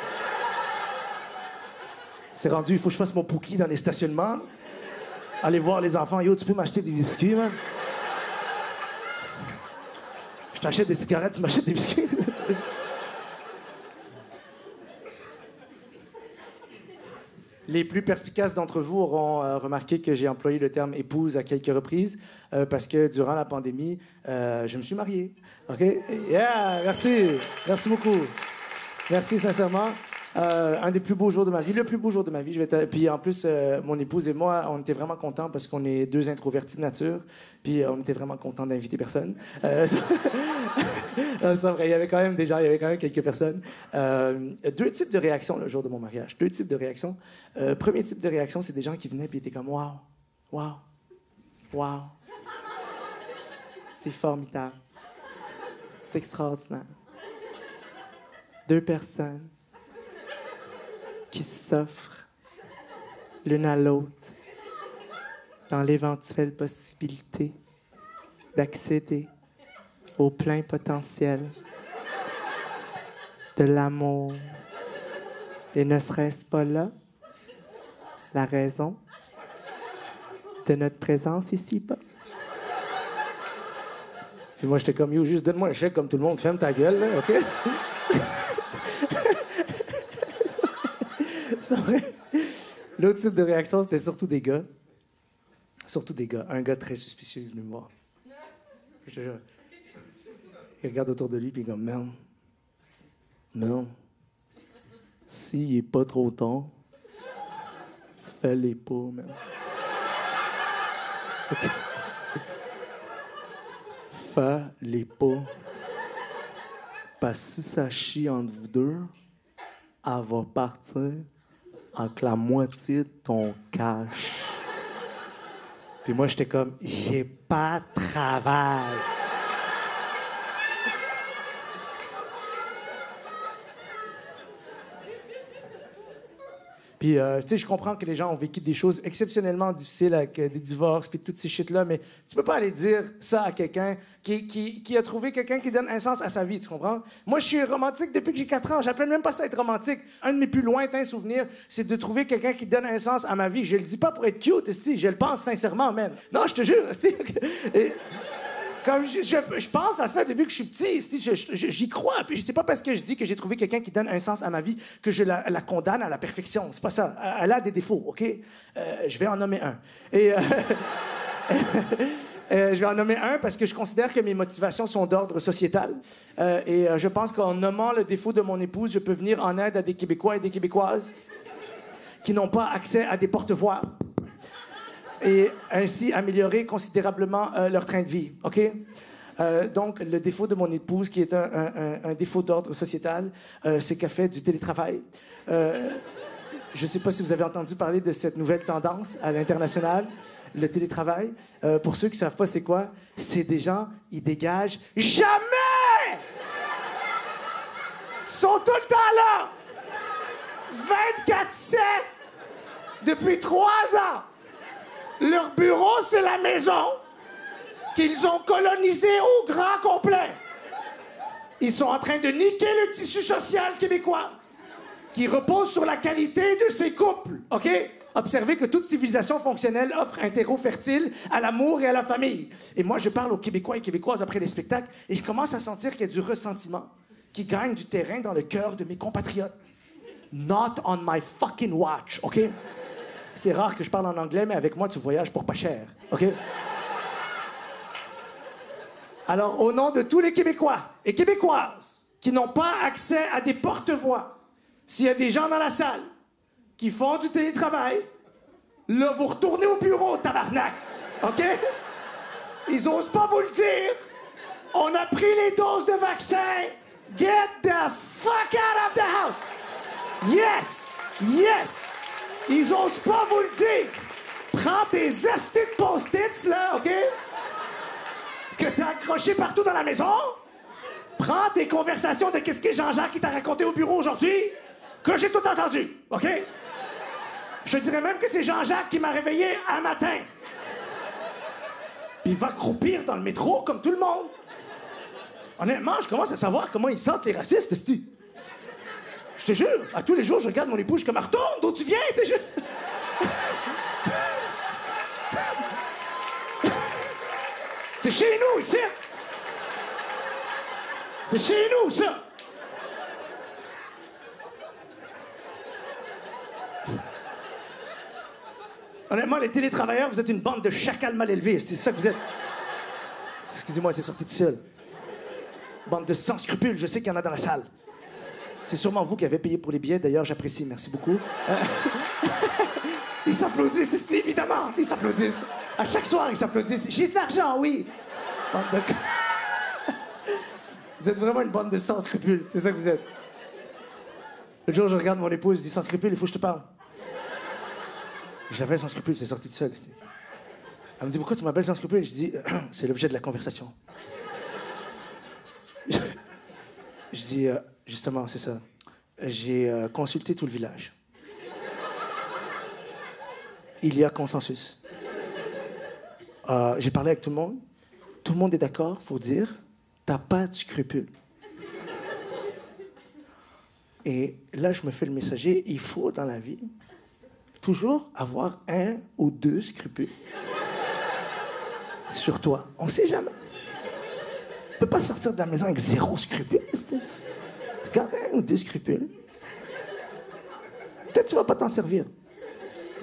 C'est rendu, il faut que je fasse mon pookie dans les stationnements. Aller voir les enfants. Yo, tu peux m'acheter des biscuits, man? Je t'achète des cigarettes, tu m'achètes des biscuits? Les plus perspicaces d'entre vous auront remarqué que j'ai employé le terme épouse à quelques reprises parce que durant la pandémie, je me suis marié. OK? Yeah! Merci. Merci beaucoup. Merci sincèrement. Un des plus beaux jours de ma vie, le plus beau jour de ma vie. Puis en plus, mon épouse et moi, on était vraiment contents parce qu'on est 2 introvertis de nature. Puis on était vraiment contents d'inviter personne. C'est vrai, il y avait quand même des gens, il y avait quand même quelques personnes. 2 types de réactions le jour de mon mariage. 2 types de réactions. Premier type de réaction, c'est des gens qui venaient puis étaient comme wow, wow, wow. C'est formidable. C'est extraordinaire. 2 personnes qui s'offrent l'une à l'autre dans l'éventuelle possibilité d'accéder au plein potentiel de l'amour. Et ne serait-ce pas là la raison de notre présence ici-bas? Puis moi, j'étais comme, yo, juste donne-moi un chèque comme tout le monde, ferme ta gueule, là, OK? C'est vrai. L'autre type de réaction, c'était surtout des gars. Surtout des gars. Un gars très suspicieux est venu me voir. Il regarde autour de lui, puis il est comme, non. S'il est pas trop tard, fais-les pas, man. Okay. Fais-les pas. Parce que si ça chie entre vous deux, elle va partir avec la moitié de ton cash. Puis moi, j'étais comme, j'ai pas de travail. Puis, tu sais, je comprends que les gens ont vécu des choses exceptionnellement difficiles avec des divorces, puis toutes ces shit-là, mais tu peux pas aller dire ça à quelqu'un qui a trouvé quelqu'un qui donne un sens à sa vie, tu comprends? Moi, je suis romantique depuis que j'ai 4 ans. J'appelle même pas ça être romantique. Un de mes plus lointains souvenirs, c'est de trouver quelqu'un qui donne un sens à ma vie. Je le dis pas pour être cute, esti, je le pense sincèrement, man. Non, je te jure, esti. Comme je pense à ça depuis que je suis petit, j'y crois. Puis c'est pas parce que je dis que j'ai trouvé quelqu'un qui donne un sens à ma vie que je la condamne à la perfection. C'est pas ça. Elle a des défauts, OK? Je vais en nommer un. Et je vais en nommer un parce que je considère que mes motivations sont d'ordre sociétal. Et je pense qu'en nommant le défaut de mon épouse, je peux venir en aide à des Québécois et des Québécoises qui n'ont pas accès à des porte-voix. Et ainsi améliorer considérablement leur train de vie, OK? Donc, le défaut de mon épouse, qui est un défaut d'ordre sociétal, c'est qu'elle fait du télétravail. Je ne sais pas si vous avez entendu parler de cette nouvelle tendance à l'international, le télétravail. Pour ceux qui ne savent pas c'est quoi, c'est des gens, ils dégagent jamais! Ils sont tout le temps là! 24/7! Depuis 3 ans! Leur bureau, c'est la maison qu'ils ont colonisée au grand complet. Ils sont en train de niquer le tissu social québécois qui repose sur la qualité de ces couples, OK? Observez que toute civilisation fonctionnelle offre un terreau fertile à l'amour et à la famille. Et moi, je parle aux Québécois et Québécoises après les spectacles et je commence à sentir qu'il y a du ressentiment qui gagne du terrain dans le cœur de mes compatriotes. Not on my fucking watch, OK? C'est rare que je parle en anglais, mais avec moi, tu voyages pour pas cher, OK? Alors, au nom de tous les Québécois et Québécoises qui n'ont pas accès à des porte-voix, s'il y a des gens dans la salle qui font du télétravail, là, vous retournez au bureau, tabarnak, OK? Ils osent pas vous le dire. On a pris les doses de vaccin. Get the fuck out of the house. Yes, yes. Ils osent pas vous le dire. Prends tes astis de post-its, là, OK? Que t'as accroché partout dans la maison. Prends tes conversations de qu'est-ce que Jean-Jacques qui t'a raconté au bureau aujourd'hui, que j'ai tout entendu, OK? Je dirais même que c'est Jean-Jacques qui m'a réveillé un matin. Puis il va croupir dans le métro comme tout le monde. Honnêtement, je commence à savoir comment ils sentent les racistes, esti. Je te jure, à tous les jours, je regarde mon épouse, je suis comme, retourne, d'où tu viens, t'es juste... C'est chez nous, ici! C'est chez nous, ça! Honnêtement, les télétravailleurs, vous êtes une bande de chacals mal élevés, c'est ça que vous êtes. Excusez-moi, c'est sorti tout seul. Bande de sans scrupules, je sais qu'il y en a dans la salle. C'est sûrement vous qui avez payé pour les billets, d'ailleurs, j'apprécie, merci beaucoup. Ils s'applaudissent, c'est évidemment, ils s'applaudissent. À chaque soir, ils s'applaudissent. J'ai de l'argent, oui. Bande de... Vous êtes vraiment une bande de sans scrupules, c'est ça que vous êtes. Le jour, je regarde mon épouse, je dis sans scrupules, il faut que je te parle. J'avais sans scrupules, c'est sorti de seul. Elle me dit, pourquoi tu m'appelles sans scrupules? Je dis, c'est l'objet de la conversation. Je dis, justement, c'est ça. J'ai consulté tout le village. Il y a consensus. J'ai parlé avec tout le monde. Tout le monde est d'accord pour dire, t'as pas de scrupules. Et là, je me fais le messager, il faut dans la vie toujours avoir 1 ou 2 scrupules sur toi. On sait jamais. Tu peux pas sortir de la maison avec 0 scrupules. Tu gardes 1 ou 2 scrupules. Peut-être tu vas pas t'en servir.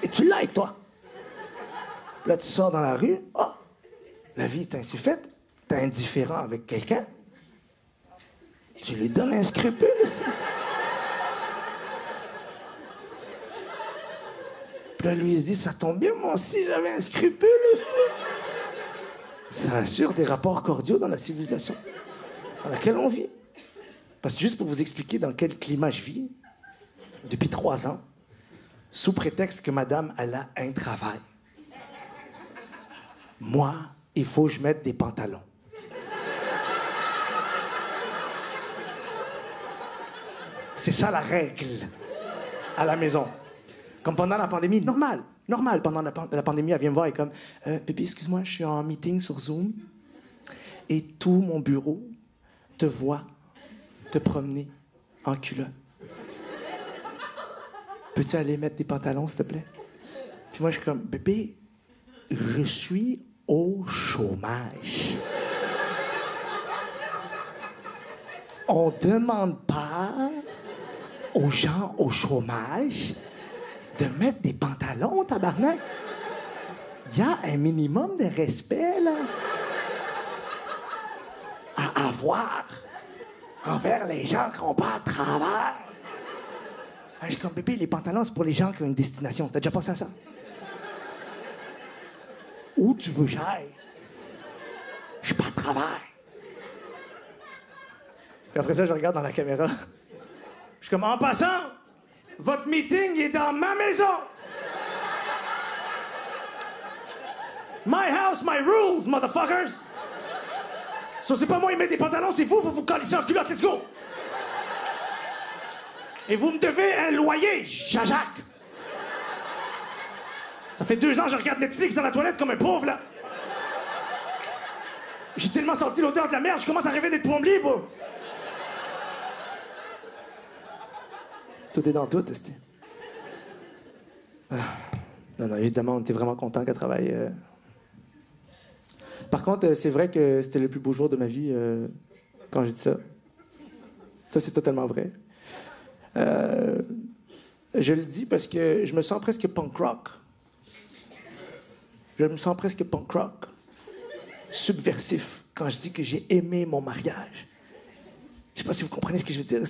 Et tu l'as avec toi. Là, tu sors dans la rue. Oh, la vie est ainsi faite. T'es indifférent avec quelqu'un. Tu lui donnes un scrupule. Puis là, lui, il se dit, ça tombe bien, moi aussi, j'avais un scrupule. Ça assure des rapports cordiaux dans la civilisation dans laquelle on vit. Parce que juste pour vous expliquer dans quel climat je vis, depuis 3 ans, sous prétexte que madame, elle a un travail, moi, il faut que je mette des pantalons. C'est ça la règle à la maison. Comme pendant la pandémie, normal, pendant la pandémie, elle vient me voir et comme bébé, excuse-moi, je suis en meeting sur Zoom et tout mon bureau te voit te promener en culotte. Peux-tu aller mettre des pantalons, s'il te plaît? Puis moi, je suis comme, bébé, je suis au chômage. On demande pas aux gens au chômage de mettre des pantalons, tabarnak. Il y a un minimum de respect, là, à avoir envers les gens qui n'ont pas de travail. Je suis comme, bébé, les pantalons, c'est pour les gens qui ont une destination. T'as déjà pensé à ça? Où tu veux que j'aille? Je suis pas de travail. Puis après ça, je regarde dans la caméra. Je suis comme, en passant, votre meeting est dans ma maison. My house, my rules, motherfuckers. So, c'est pas moi qui mets des pantalons, c'est vous calissez en culotte, let's go. Et vous me devez un loyer, Jean-Jacques. Ça fait 2 ans que je regarde Netflix dans la toilette comme un pauvre, là. J'ai tellement senti l'odeur de la merde, je commence à rêver d'être plombier, bro. Tout est dans tout, esti. Non, évidemment, on était vraiment content qu'elle travaille. Par contre, c'est vrai que c'était le plus beau jour de ma vie quand j'ai dit ça. Ça, c'est totalement vrai. Je le dis parce que je me sens presque punk rock. Je me sens presque punk rock. Subversif quand je dis que j'ai aimé mon mariage. Je sais pas si vous comprenez ce que je veux dire.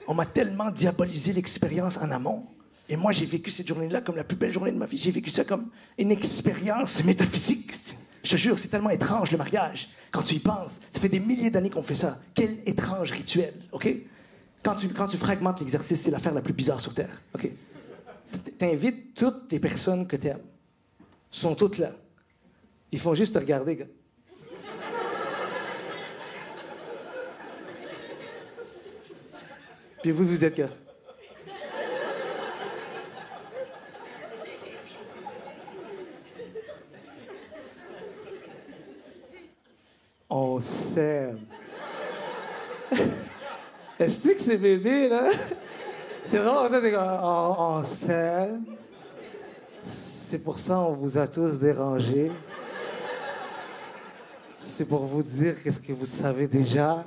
On m'a tellement diabolisé l'expérience en amont. Et moi, j'ai vécu cette journée-là comme la plus belle journée de ma vie. J'ai vécu ça comme une expérience métaphysique. Je te jure, c'est tellement étrange, le mariage. Quand tu y penses, ça fait des milliers d'années qu'on fait ça. Quel étrange rituel, OK? Quand tu fragmentes l'exercice, c'est l'affaire la plus bizarre sur Terre, OK? T'invites toutes tes personnes que t'aimes. Ils sont toutes là. Ils font juste te regarder, gars. Puis vous êtes, gars. On s'aime. Est-ce que c'est bébé, là? C'est vraiment ça, c'est comme... On s'aime. C'est pour ça qu'on vous a tous dérangés. C'est pour vous dire qu'est-ce que vous savez déjà.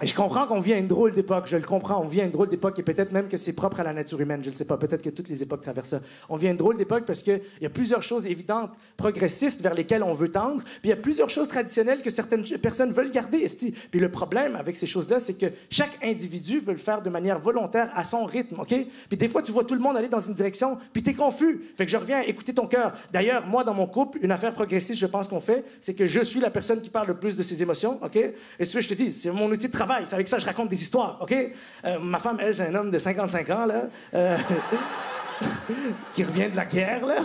Et je comprends qu'on vit à une drôle d'époque, je le comprends. On vit à une drôle d'époque et peut-être même que c'est propre à la nature humaine, je ne sais pas. Peut-être que toutes les époques traversent ça. On vit à une drôle d'époque parce qu'il y a plusieurs choses évidentes, progressistes, vers lesquelles on veut tendre. Puis il y a plusieurs choses traditionnelles que certaines personnes veulent garder, esti. Puis le problème avec ces choses-là, c'est que chaque individu veut le faire de manière volontaire, à son rythme, OK? Puis des fois, tu vois tout le monde aller dans une direction, puis t'es confus. Fait que je reviens à écouter ton cœur. D'ailleurs, moi, dans mon couple, une affaire progressiste, je pense qu'on fait, c'est que je suis la personne qui parle le plus de ses émotions, OK? Et ce que je te dis, c'est mon outil de travail. C'est avec ça que je raconte des histoires, OK? Ma femme, elle, c'est un homme de 55 ans, là, qui revient de la guerre, là.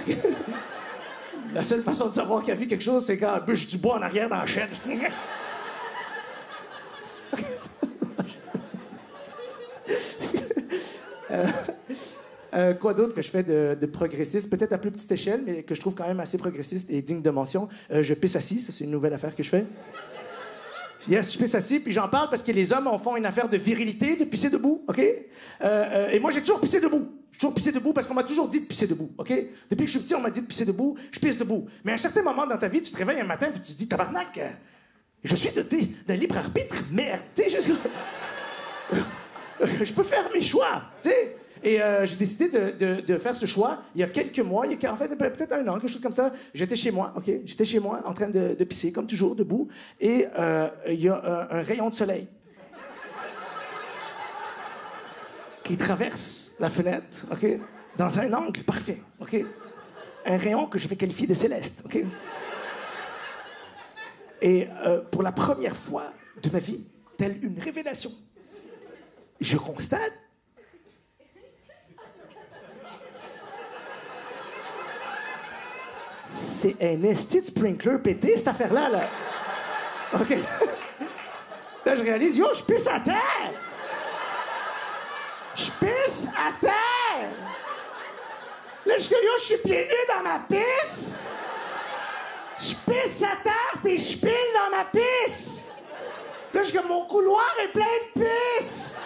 La seule façon de savoir qu'il a vu quelque chose, c'est quand elle bûche du bois en arrière dans la chaîne. Quoi d'autre que je fais de progressiste, peut-être à plus petite échelle, mais que je trouve quand même assez progressiste et digne de mention. Je pisse assis, ça c'est une nouvelle affaire que je fais. Yes, je pisse assis, puis j'en parle parce que les hommes en font une affaire de virilité, de pisser debout, OK? Et moi, j'ai toujours pissé debout. J'ai toujours pissé debout parce qu'on m'a toujours dit de pisser debout, OK? Depuis que je suis petit, on m'a dit de pisser debout, je pisse debout. Mais à un certain moment dans ta vie, tu te réveilles un matin puis tu te dis, tabarnak, je suis doté d'un libre arbitre, merde, tu sais, je peux faire mes choix, tu sais? Et j'ai décidé de faire ce choix il y a quelques mois, en fait, peut-être 1 an, quelque chose comme ça. J'étais chez moi, OK? J'étais chez moi en train de pisser, comme toujours, debout. Et il y a un rayon de soleil qui traverse la fenêtre, OK? Dans un angle parfait, OK? Un rayon que je vais qualifier de céleste, OK? Et pour la première fois de ma vie, telle une révélation. Je constate c'est un esti de sprinkler pété, cette affaire-là, là. OK. Là, je réalise, yo, je pisse à terre! Je pisse à terre! Là, je dis, yo, je suis pieds nus dans ma pisse! Je pisse à terre, puis je pile dans ma pisse! Là, je dis, mon couloir est plein de pisse!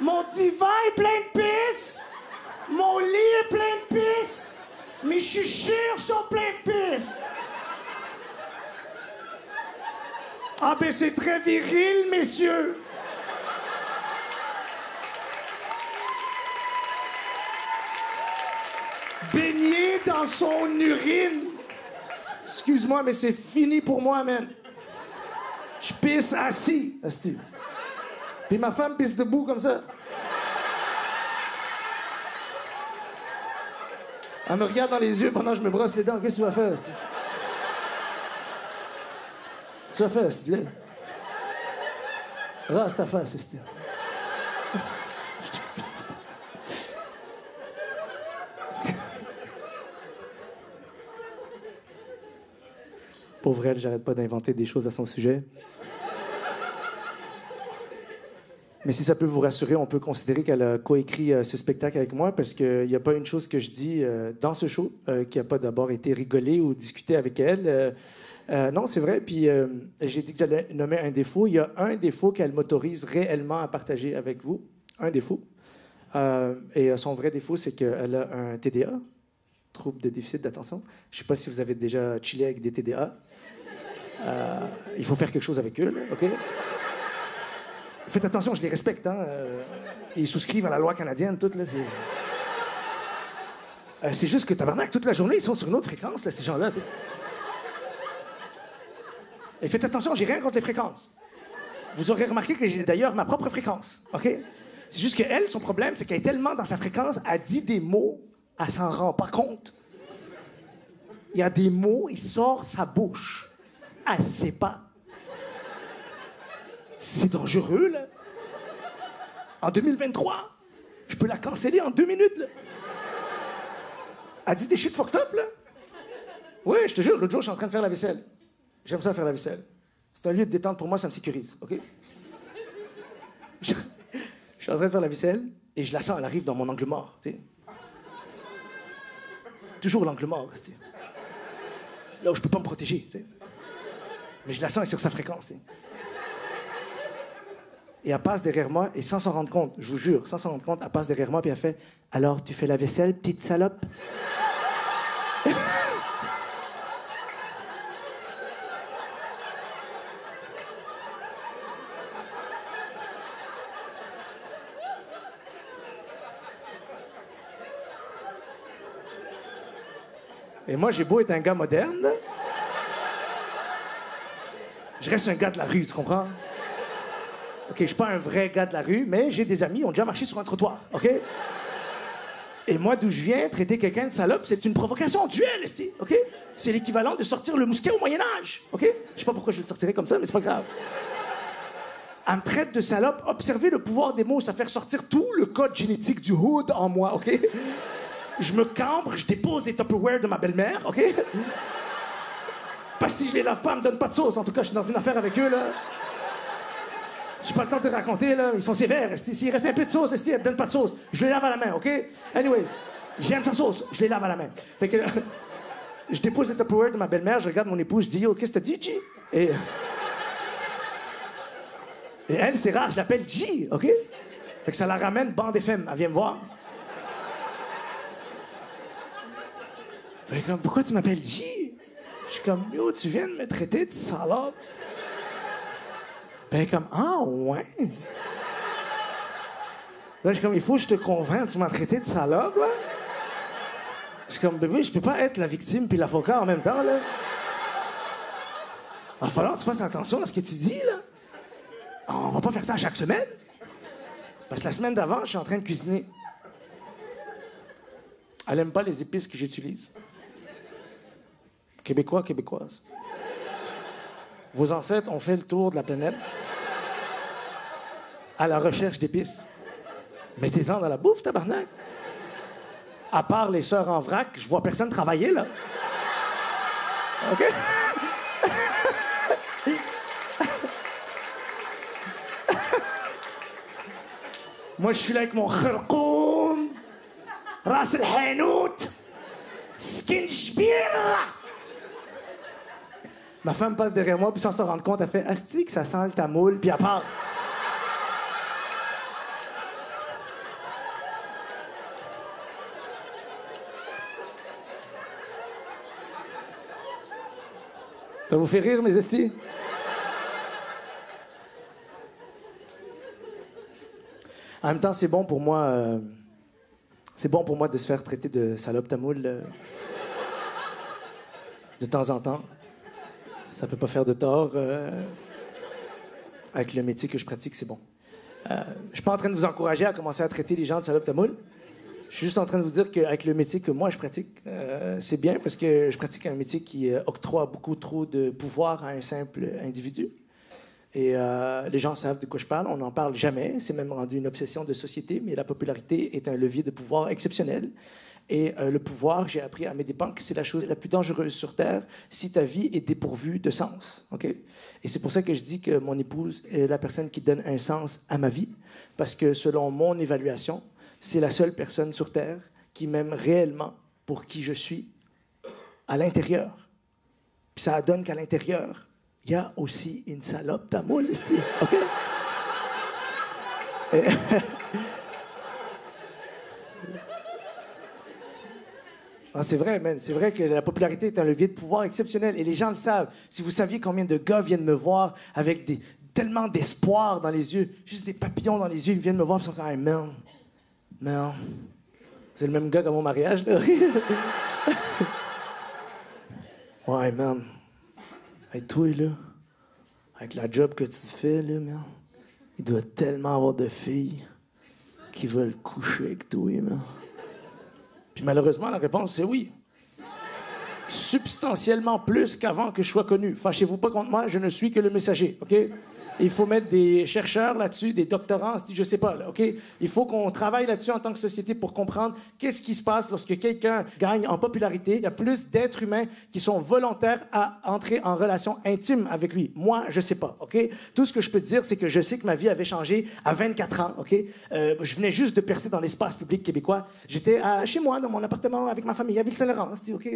Mon divan est plein de pisse! Mon lit est plein de pisse! Mes chuchures sont pleins de pisse! Ah ben c'est très viril, messieurs! Baigné dans son urine! Excuse-moi, mais c'est fini pour moi, man. Je pisse assis, asti. Puis ma femme pisse debout comme ça. Elle me regarde dans les yeux pendant que je me brosse les dents. Qu'est-ce que tu vas faire, asti? Qu'est-ce que tu vas faire, asti? Rase ta face, asti. Pauvre elle, j'arrête pas d'inventer des choses à son sujet. Mais si ça peut vous rassurer, on peut considérer qu'elle a coécrit ce spectacle avec moi parce qu'il n'y a pas une chose que je dis dans ce show qui n'a pas d'abord été rigolé ou discuté avec elle. Non, c'est vrai. Puis j'ai dit que j'allais nommer un défaut. Il y a un défaut qu'elle m'autorise réellement à partager avec vous. Un défaut. Et son vrai défaut, c'est qu'elle a un TDA, trouble de déficit d'attention. Je ne sais pas si vous avez déjà chillé avec des TDA. Il faut faire quelque chose avec eux, là, OK? Faites attention, je les respecte. Hein? Ils souscrivent à la loi canadienne, tout. Là, c'est juste que, tabarnak, toute la journée, ils sont sur une autre fréquence, là, ces gens-là. T'sais. Et faites attention, j'ai rien contre les fréquences. Vous aurez remarqué que j'ai d'ailleurs ma propre fréquence, OK? C'est juste qu'elle, son problème, c'est qu'elle est tellement dans sa fréquence, elle dit des mots, elle s'en rend pas compte. Il y a des mots, il sort sa bouche. Elle sait pas. C'est dangereux, là. En 2023, je peux la canceller en 2 minutes, là. Elle dit des shit fucked up, là. Oui, je te jure, l'autre jour, je suis en train de faire la vaisselle. J'aime ça faire la vaisselle. C'est un lieu de détente pour moi, ça me sécurise, OK? Je suis en train de faire la vaisselle et je la sens, elle arrive dans mon angle mort, tu sais. Toujours l'angle mort, tu sais. Là où je peux pas me protéger, tu sais. Mais je la sens sur sa fréquence, tu sais. Et elle passe derrière moi, et sans s'en rendre compte, je vous jure, sans s'en rendre compte, elle passe derrière moi, puis elle fait « Alors, tu fais la vaisselle, petite salope? » Et moi, j'ai beau être un gars moderne, je reste un gars de la rue, tu comprends? OK, je suis pas un vrai gars de la rue, mais j'ai des amis, ont déjà marché sur un trottoir, OK? Et moi, d'où je viens, traiter quelqu'un de salope, c'est une provocation duel, esti, OK? C'est l'équivalent de sortir le mousquet au Moyen-Âge, OK? Je sais pas pourquoi je le sortirais comme ça, mais c'est pas grave. Elle me traite de salope. Observez le pouvoir des mots, ça fait ressortir tout le code génétique du hood en moi, OK? Je me cambre, je dépose des Tupperware de ma belle-mère, OK? Parce que si je les lave pas, elle me donne pas de sauce. En tout cas, je suis dans une affaire avec eux, là. J'ai pas le temps de te raconter, là. Ils sont sévères. S'il reste un peu de sauce, elle me donne pas de sauce. Je les lave à la main, OK? Anyways, j'aime sa sauce. Je les lave à la main. Fait que je dépose les Tupperware de ma belle-mère, je regarde mon épouse, je dis, yo, qu'est-ce que t'as dit, G? Et elle, c'est rare, je l'appelle G, OK? Fait que ça la ramène, bande FM. Elle vient me voir. Comme, pourquoi tu m'appelles G? Je suis comme, yo, tu viens de me traiter de salope. Ben, comme, ah, ouais. Là, je suis comme, il faut que je te convainque, tu m'as traité de salope, là. Je suis comme, bébé, je peux pas être la victime puis l'avocat en même temps, là. Il va falloir que tu fasses attention à ce que tu dis, là. On va pas faire ça chaque semaine. Parce que la semaine d'avant, je suis en train de cuisiner. Elle aime pas les épices que j'utilise. Québécois, québécoises. Vos ancêtres ont fait le tour de la planète. à la recherche d'épices. Mettez-en dans la bouffe, tabarnak. À part les sœurs en vrac, je vois personne travailler, là. OK? Moi, je suis là avec mon khirkoum, ras el-hanout, skinchbir. Ma femme passe derrière moi, puis sans s'en rendre compte, elle fait « Asti que ça sent le tamoul », puis elle part. Ça vous fait rire, mes estis? En même temps, c'est bon pour moi. C'est bon pour moi de se faire traiter de salope tamoul de temps en temps. Ça peut pas faire de tort. Avec le métier que je pratique, c'est bon. Je suis pas en train de vous encourager à commencer à traiter les gens de salope tamoul. Je suis juste en train de vous dire qu'avec le métier que moi je pratique, c'est bien parce que je pratique un métier qui octroie beaucoup trop de pouvoir à un simple individu. Et les gens savent de quoi je parle. On n'en parle jamais. C'est même rendu une obsession de société. Mais la popularité est un levier de pouvoir exceptionnel. Et le pouvoir, j'ai appris à mes dépens que c'est la chose la plus dangereuse sur Terre si ta vie est dépourvue de sens. Okay? Et c'est pour ça que je dis que mon épouse est la personne qui donne un sens à ma vie. Parce que selon mon évaluation, c'est la seule personne sur Terre qui m'aime réellement pour qui je suis à l'intérieur. Puis ça donne qu'à l'intérieur, il y a aussi une salope tamoul, style. OK? Ah, c'est vrai, man. C'est vrai que la popularité est un levier de pouvoir exceptionnel. Et les gens le savent. Si vous saviez combien de gars viennent me voir avec tellement d'espoir dans les yeux, juste des papillons dans les yeux, ils viennent me voir et ils sont quand même, man. C'est le même gars qu'à mon mariage, là. Ouais, man. Hey, toi, là, avec la job que tu fais, là, man, il doit tellement avoir de filles qui veulent coucher avec toi, man. Puis malheureusement, la réponse, c'est oui. Substantiellement plus qu'avant que je sois connu. Fâchez-vous pas contre moi, je ne suis que le messager, OK? Il faut mettre des chercheurs là-dessus, des doctorants, je sais pas, là, OK? Il faut qu'on travaille là-dessus en tant que société pour comprendre qu'est-ce qui se passe lorsque quelqu'un gagne en popularité. Il y a plus d'êtres humains qui sont volontaires à entrer en relation intime avec lui. Moi, je sais pas, OK? Tout ce que je peux te dire, c'est que je sais que ma vie avait changé à 24 ans, OK? Je venais juste de percer dans l'espace public québécois. J'étais chez moi, dans mon appartement, avec ma famille, à Ville-Saint-Laurent, OK?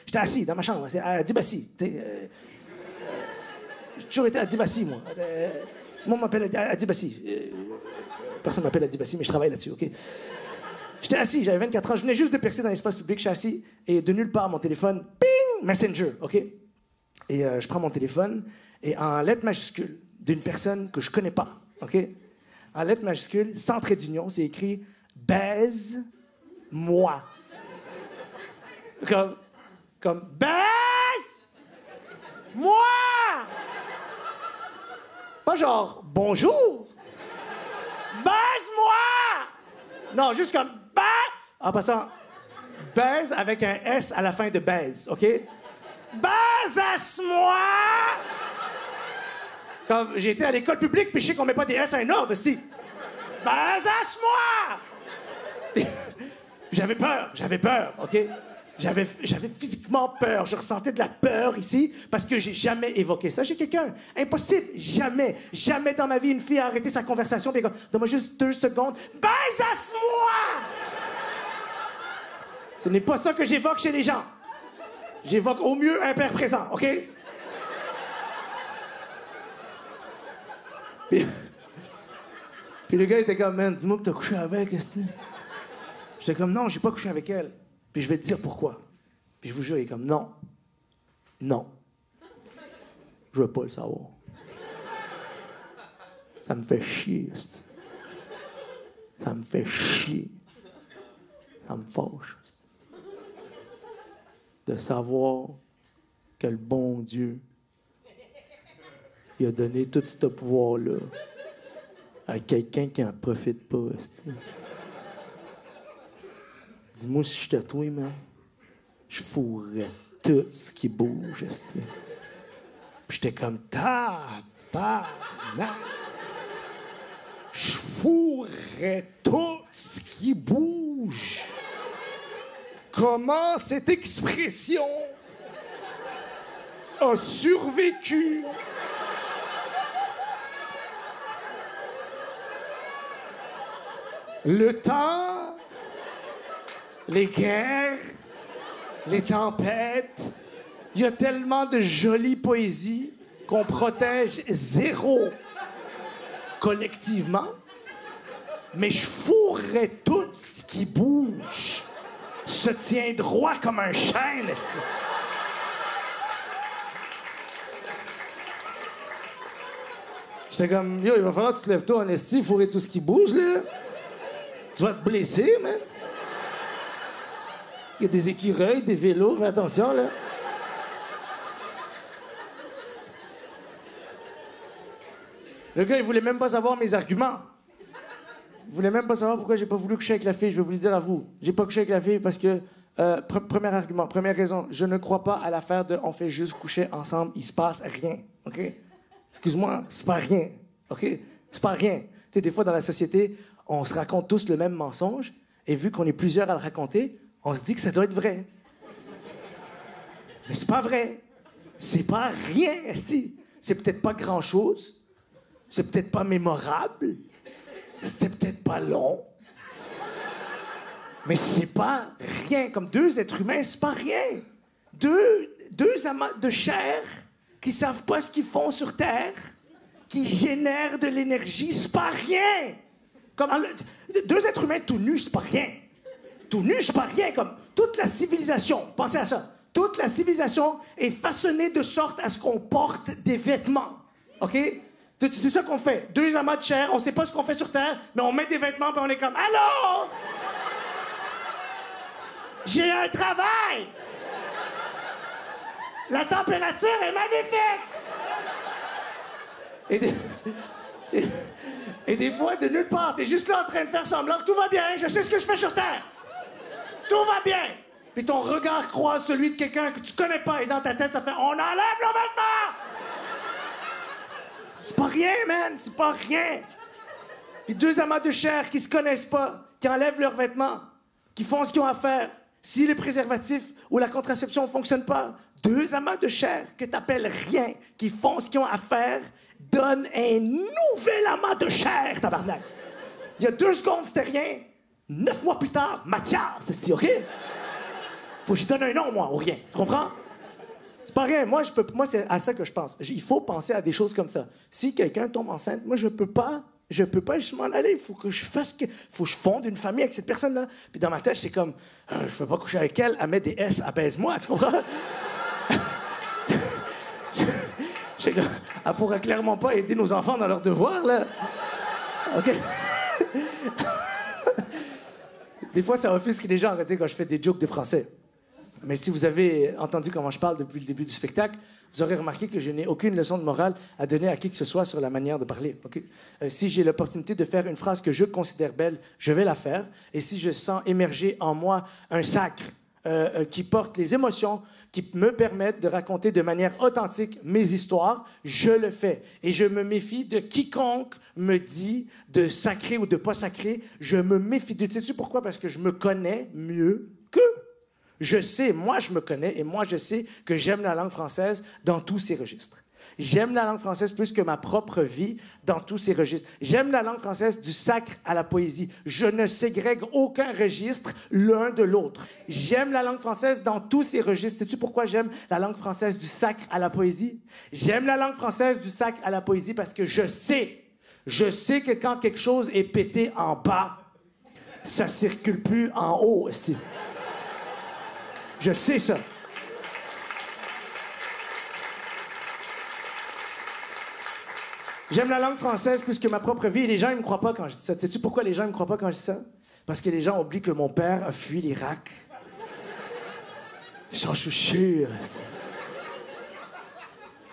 J'étais assis dans ma chambre, à Dibassi, tu sais... J'ai toujours été à Dibassi, moi. Moi, on m'appelle Adibassi. Personne m'appelle Adibassi, mais je travaille là-dessus, OK? J'étais assis, j'avais 24 ans, je venais juste de percer dans l'espace public, je suis assis, et de nulle part, mon téléphone, ping, Messenger, OK? Et je prends mon téléphone, et en lettres majuscules, d'une personne que je connais pas, OK? En lettres majuscules, sans trait d'union, c'est écrit « Baise-moi ». Comme « Baise-moi ». Pas genre « Bonjour ». Baise-moi! Non, juste comme « Baise ». En passant, baise avec un S à la fin de baise, OK? Baise-moi! Comme j'ai été à l'école publique, puis je sais qu'on met pas des S à un ordre, si. Baise-moi! J'avais peur, OK? J'avais physiquement peur. Je ressentais de la peur ici parce que j'ai jamais évoqué ça chez quelqu'un. Impossible. Jamais dans ma vie, une fille a arrêté sa conversation. Donne-moi juste 2 secondes. Baise-moi! Ce n'est pas ça que j'évoque chez les gens. J'évoque au mieux un père présent, OK? Puis le gars était comme, man, dis-moi que t'as couché avec, est-ce que... J'étais comme, non, j'ai pas couché avec elle. Puis je vais te dire pourquoi. Puis je vous jure, il est comme, non. Je veux pas le savoir. Ça me fait chier, c'ti. Ça me fait chier. Ça me fâche, c'ti. De savoir que le bon Dieu, il a donné tout ce pouvoir-là à quelqu'un qui en profite pas, c'ti. Dis-moi si j'étais toi, man, je fourrais tout ce qui bouge, c'ti. Puis j'étais comme, tabarnak! Je fourrais tout ce qui bouge. Comment cette expression a survécu? Le temps, les guerres, les tempêtes. Il y a tellement de jolie poésie qu'on protège zéro collectivement. Mais je fourrais tout ce qui bouge. Se tient droit comme un chêne, esti. J'étais comme, yo, il va falloir que tu te lèves tôt en esti, fourrer tout ce qui bouge, là. Tu vas te blesser, man. Il y a des écureuils, des vélos, fais attention, là. Le gars, il voulait même pas savoir mes arguments. Il voulait même pas savoir pourquoi j'ai pas voulu coucher avec la fille. Je vais vous le dire à vous. J'ai pas couché avec la fille parce que, premier argument, première raison, je ne crois pas à l'affaire de on fait juste coucher ensemble, il se passe rien, OK? Excuse-moi, c'est pas rien, OK? C'est pas rien. Tu sais, des fois, dans la société, on se raconte tous le même mensonge, et vu qu'on est plusieurs à le raconter, on se dit que ça doit être vrai. Mais c'est pas vrai. C'est pas rien, esti. C'est peut-être pas grand-chose. C'est peut-être pas mémorable. C'était peut-être pas long. Mais c'est pas rien. Comme deux êtres humains, c'est pas rien. Deux amas de chair qui savent pas ce qu'ils font sur Terre, qui génèrent de l'énergie, c'est pas rien. Comme deux êtres humains tout nus, c'est pas rien. Tout nus, c'est pas rien. Comme toute la civilisation, pensez à ça. Toute la civilisation est façonnée de sorte à ce qu'on porte des vêtements. OK? C'est ça qu'on fait. Deux amas de chair, on sait pas ce qu'on fait sur Terre, mais on met des vêtements puis on est comme « Allô? J'ai un travail! La température est magnifique! » Et des fois, de nulle part, t'es juste là en train de faire semblant que tout va bien, je sais ce que je fais sur Terre. Tout va bien. Puis ton regard croise celui de quelqu'un que tu connais pas et dans ta tête, ça fait « On enlève nos vêtements! » C'est pas rien, man, c'est pas rien. Puis deux amas de chair qui se connaissent pas, qui enlèvent leurs vêtements, qui font ce qu'ils ont à faire. Si le préservatif ou la contraception fonctionne pas, deux amas de chair que t'appelles rien, qui font ce qu'ils ont à faire, donnent un nouvel amas de chair, tabarnak. Il y a 2 secondes, c'était rien. 9 mois plus tard, Mathias, c'est dit, OK? Faut que j'y donne un nom, moi, ou rien. Tu comprends? C'est pas rien. Moi, c'est à ça que je pense. Il faut penser à des choses comme ça. Si quelqu'un tombe enceinte, moi, je peux pas juste m'en aller. Il faut que je faut que je fonde une famille avec cette personne-là. Puis dans ma tête, c'est comme, je peux pas coucher avec elle, elle met des S, apaise-moi, tu comprends? Elle pourrait clairement pas aider nos enfants dans leurs devoirs, là. OK? Des fois, ça offusque les gens, tu sais, quand je fais des jokes de français. Mais si vous avez entendu comment je parle depuis le début du spectacle, vous aurez remarqué que je n'ai aucune leçon de morale à donner à qui que ce soit sur la manière de parler. Okay? Si j'ai l'opportunité de faire une phrase que je considère belle, je vais la faire. Et si je sens émerger en moi un sacre qui porte les émotions, qui me permettent de raconter de manière authentique mes histoires, je le fais. Et je me méfie de quiconque me dit de sacrer ou de pas sacrer. Je me méfie de... Sais-tu pourquoi? Parce que je me connais mieux qu'eux. Je sais, moi je me connais et moi je sais que j'aime la langue française dans tous ses registres. J'aime la langue française plus que ma propre vie dans tous ses registres. J'aime la langue française du sacre à la poésie. Je ne ségrègue aucun registre l'un de l'autre. J'aime la langue française dans tous ses registres. Sais-tu pourquoi j'aime la langue française du sacre à la poésie? J'aime la langue française du sacre à la poésie parce que je sais que quand quelque chose est pété en bas, ça circule plus en haut. Je sais ça. J'aime la langue française plus que ma propre vie et les gens ne me croient pas quand je dis ça. Sais-tu pourquoi les gens ne me croient pas quand je dis ça? Parce que les gens oublient que mon père a fui l'Irak. J'en suis sûr.